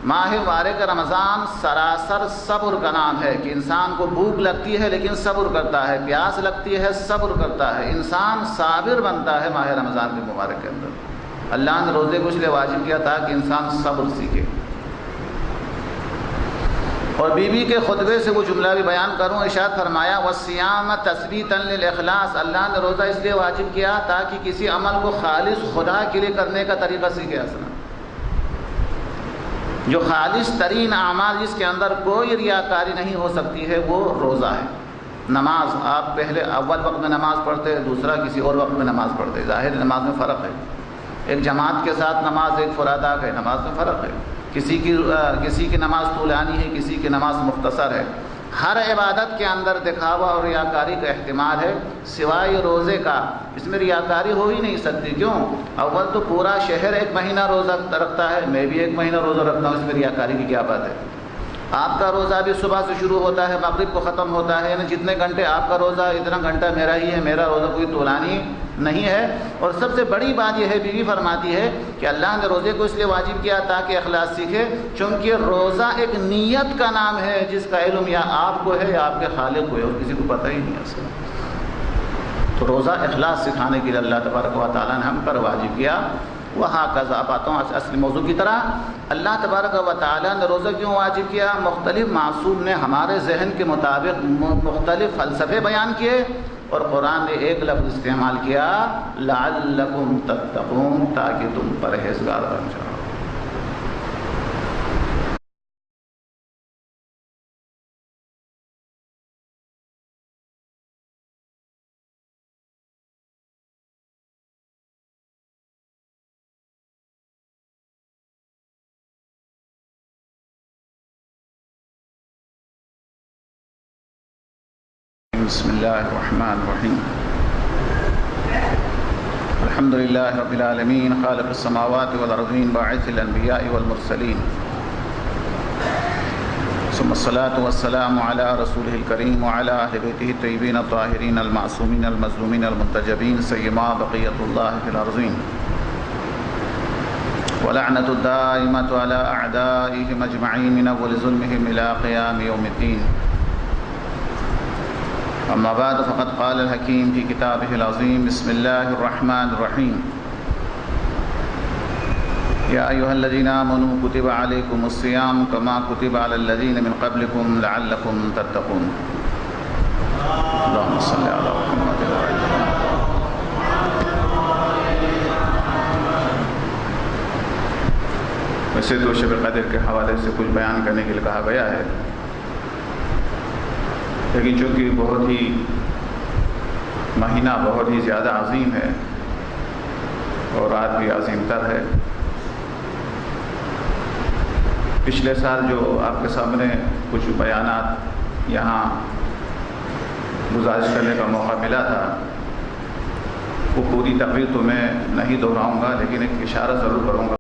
ماہ مبارک رمضان سراسر صبر کا نام ہے کہ انسان کو بھوک لگتی ہے لیکن صبر کرتا ہے، پیاس لگتی ہے صبر کرتا ہے، انسان صابر بنتا ہے ماہ رمضان کے مبارک کے اندر۔ اللہ نے روزے کو اس لیے واجب کیا تھا کہ انسان صبر سیکھے۔ اور بیوی کے خطبے سے وہ جملہ بھی بیان کروں، ارشاد فرمایا وَالصِّيَامَ تَثْبِيتًا لِلْإِخْلَاصِ، اللہ نے روزہ اس لیے واجب کیا تاکہ کسی عمل کو خالص خدا کے لیے کرنے کا طریقہ سیکھے۔ اصلا جو خالص ترین اعمال جس کے اندر کوئی ریاکاری نہیں ہو سکتی ہے وہ روزہ ہے۔ نماز، آپ پہلے اول وقت میں نماز پڑھتے، دوسرا کسی اور وقت میں نماز پڑھتے، ظاہر نماز میں فرق ہے۔ ایک جماعت کے ساتھ نماز، ایک فرادہ ہے، نماز میں فرق ہے۔ کسی کی نماز طولانی ہے، کسی کی نماز مختصر ہے۔ ہر عبادت کے اندر دکھاوا اور ریاکاری کا احتمال ہے سوائے روزے کا، اس میں ریاکاری ہو ہی نہیں سکتی۔ کیوں؟ اول تو پورا شہر 1 مہینہ روزہ رکھتا ہے، میں بھی 1 مہینہ روزہ رکھتا ہوں، اس میں ریاکاری کی کیا بات ہے؟ آپ کا روزہ بھی صبح سے شروع ہوتا ہے، مغرب کو ختم ہوتا ہے، یعنی جتنے گھنٹے آپ کا روزہ اتنا گھنٹہ میرا ہی ہے، میرا روزہ کوئی طولانی نہیں ہے۔ اور سب سے بڑی بات یہ ہے، بیوی فرماتی ہے کہ اللہ نے روزے کو اس لیے واجب کیا تاکہ اخلاص سیکھے، چونکہ روزہ ایک نیت کا نام ہے جس کا علم یا آپ کو ہے یا آپ کے خالق کو ہے، اور کسی کو پتہ ہی نہیں ہے اصلا۔ تو روزہ اخلاص سکھانے کے لیے اللہ تبارک و تعالیٰ نے ہم پر واجب کیا۔ وہاکذا، اب آتا ہوں اصل موضوع کی طرح، اللہ تبارک و تعالیٰ نے روزہ کیوں واجب کیا؟ مختلف معصوم نے ہمارے ذہن کے مطابق مختلف فلسفے بیان کیے، اور قرآن نے ایک لفظ استعمال کیا، لعلکم تتقون، تاکہ تم پرہیزگار بن جاؤ۔ بسم الله الرحمن الرحيم. الحمد لله رب العالمين خالق السماوات والأرضين باعث الأنبياء والمرسلين، ثم الصلاة والسلام على رسوله الكريم وعلى أهل بيته الطيبين الطاهرين المعصومين المظلومين المنتجبين سيما بقية الله في الأرضين، ولعنة الدائمة على أعدائهم أجمعين من أول ظلمهم إلى قيام يوم الدين. أما بعد فقد قال الحكيم في كتابه العظيم. بسم الله الرحمن الرحيم. يا أيها الذين آمنوا كتب عليكم الصيام كما كتب على الذين من قبلكم لعلكم تتقون. اللهم صل على محمد وعلى آله. ویسے تو شب قدر کے حوالے سے کچھ بیان کرنے کے لیے کہا گیا ہے، لیکن چونکہ بہت ہی مہینہ بہت ہی زیادہ عظیم ہے اور رات بھی عظیم تر ہے، پچھلے سال جو آپ کے سامنے کچھ بیانات یہاں گزارش کرنے کا موقع ملا تھا، وہ پوری تقریر تو میں نہیں دہراؤں گا، لیکن ایک اشارہ ضرور کروں گا.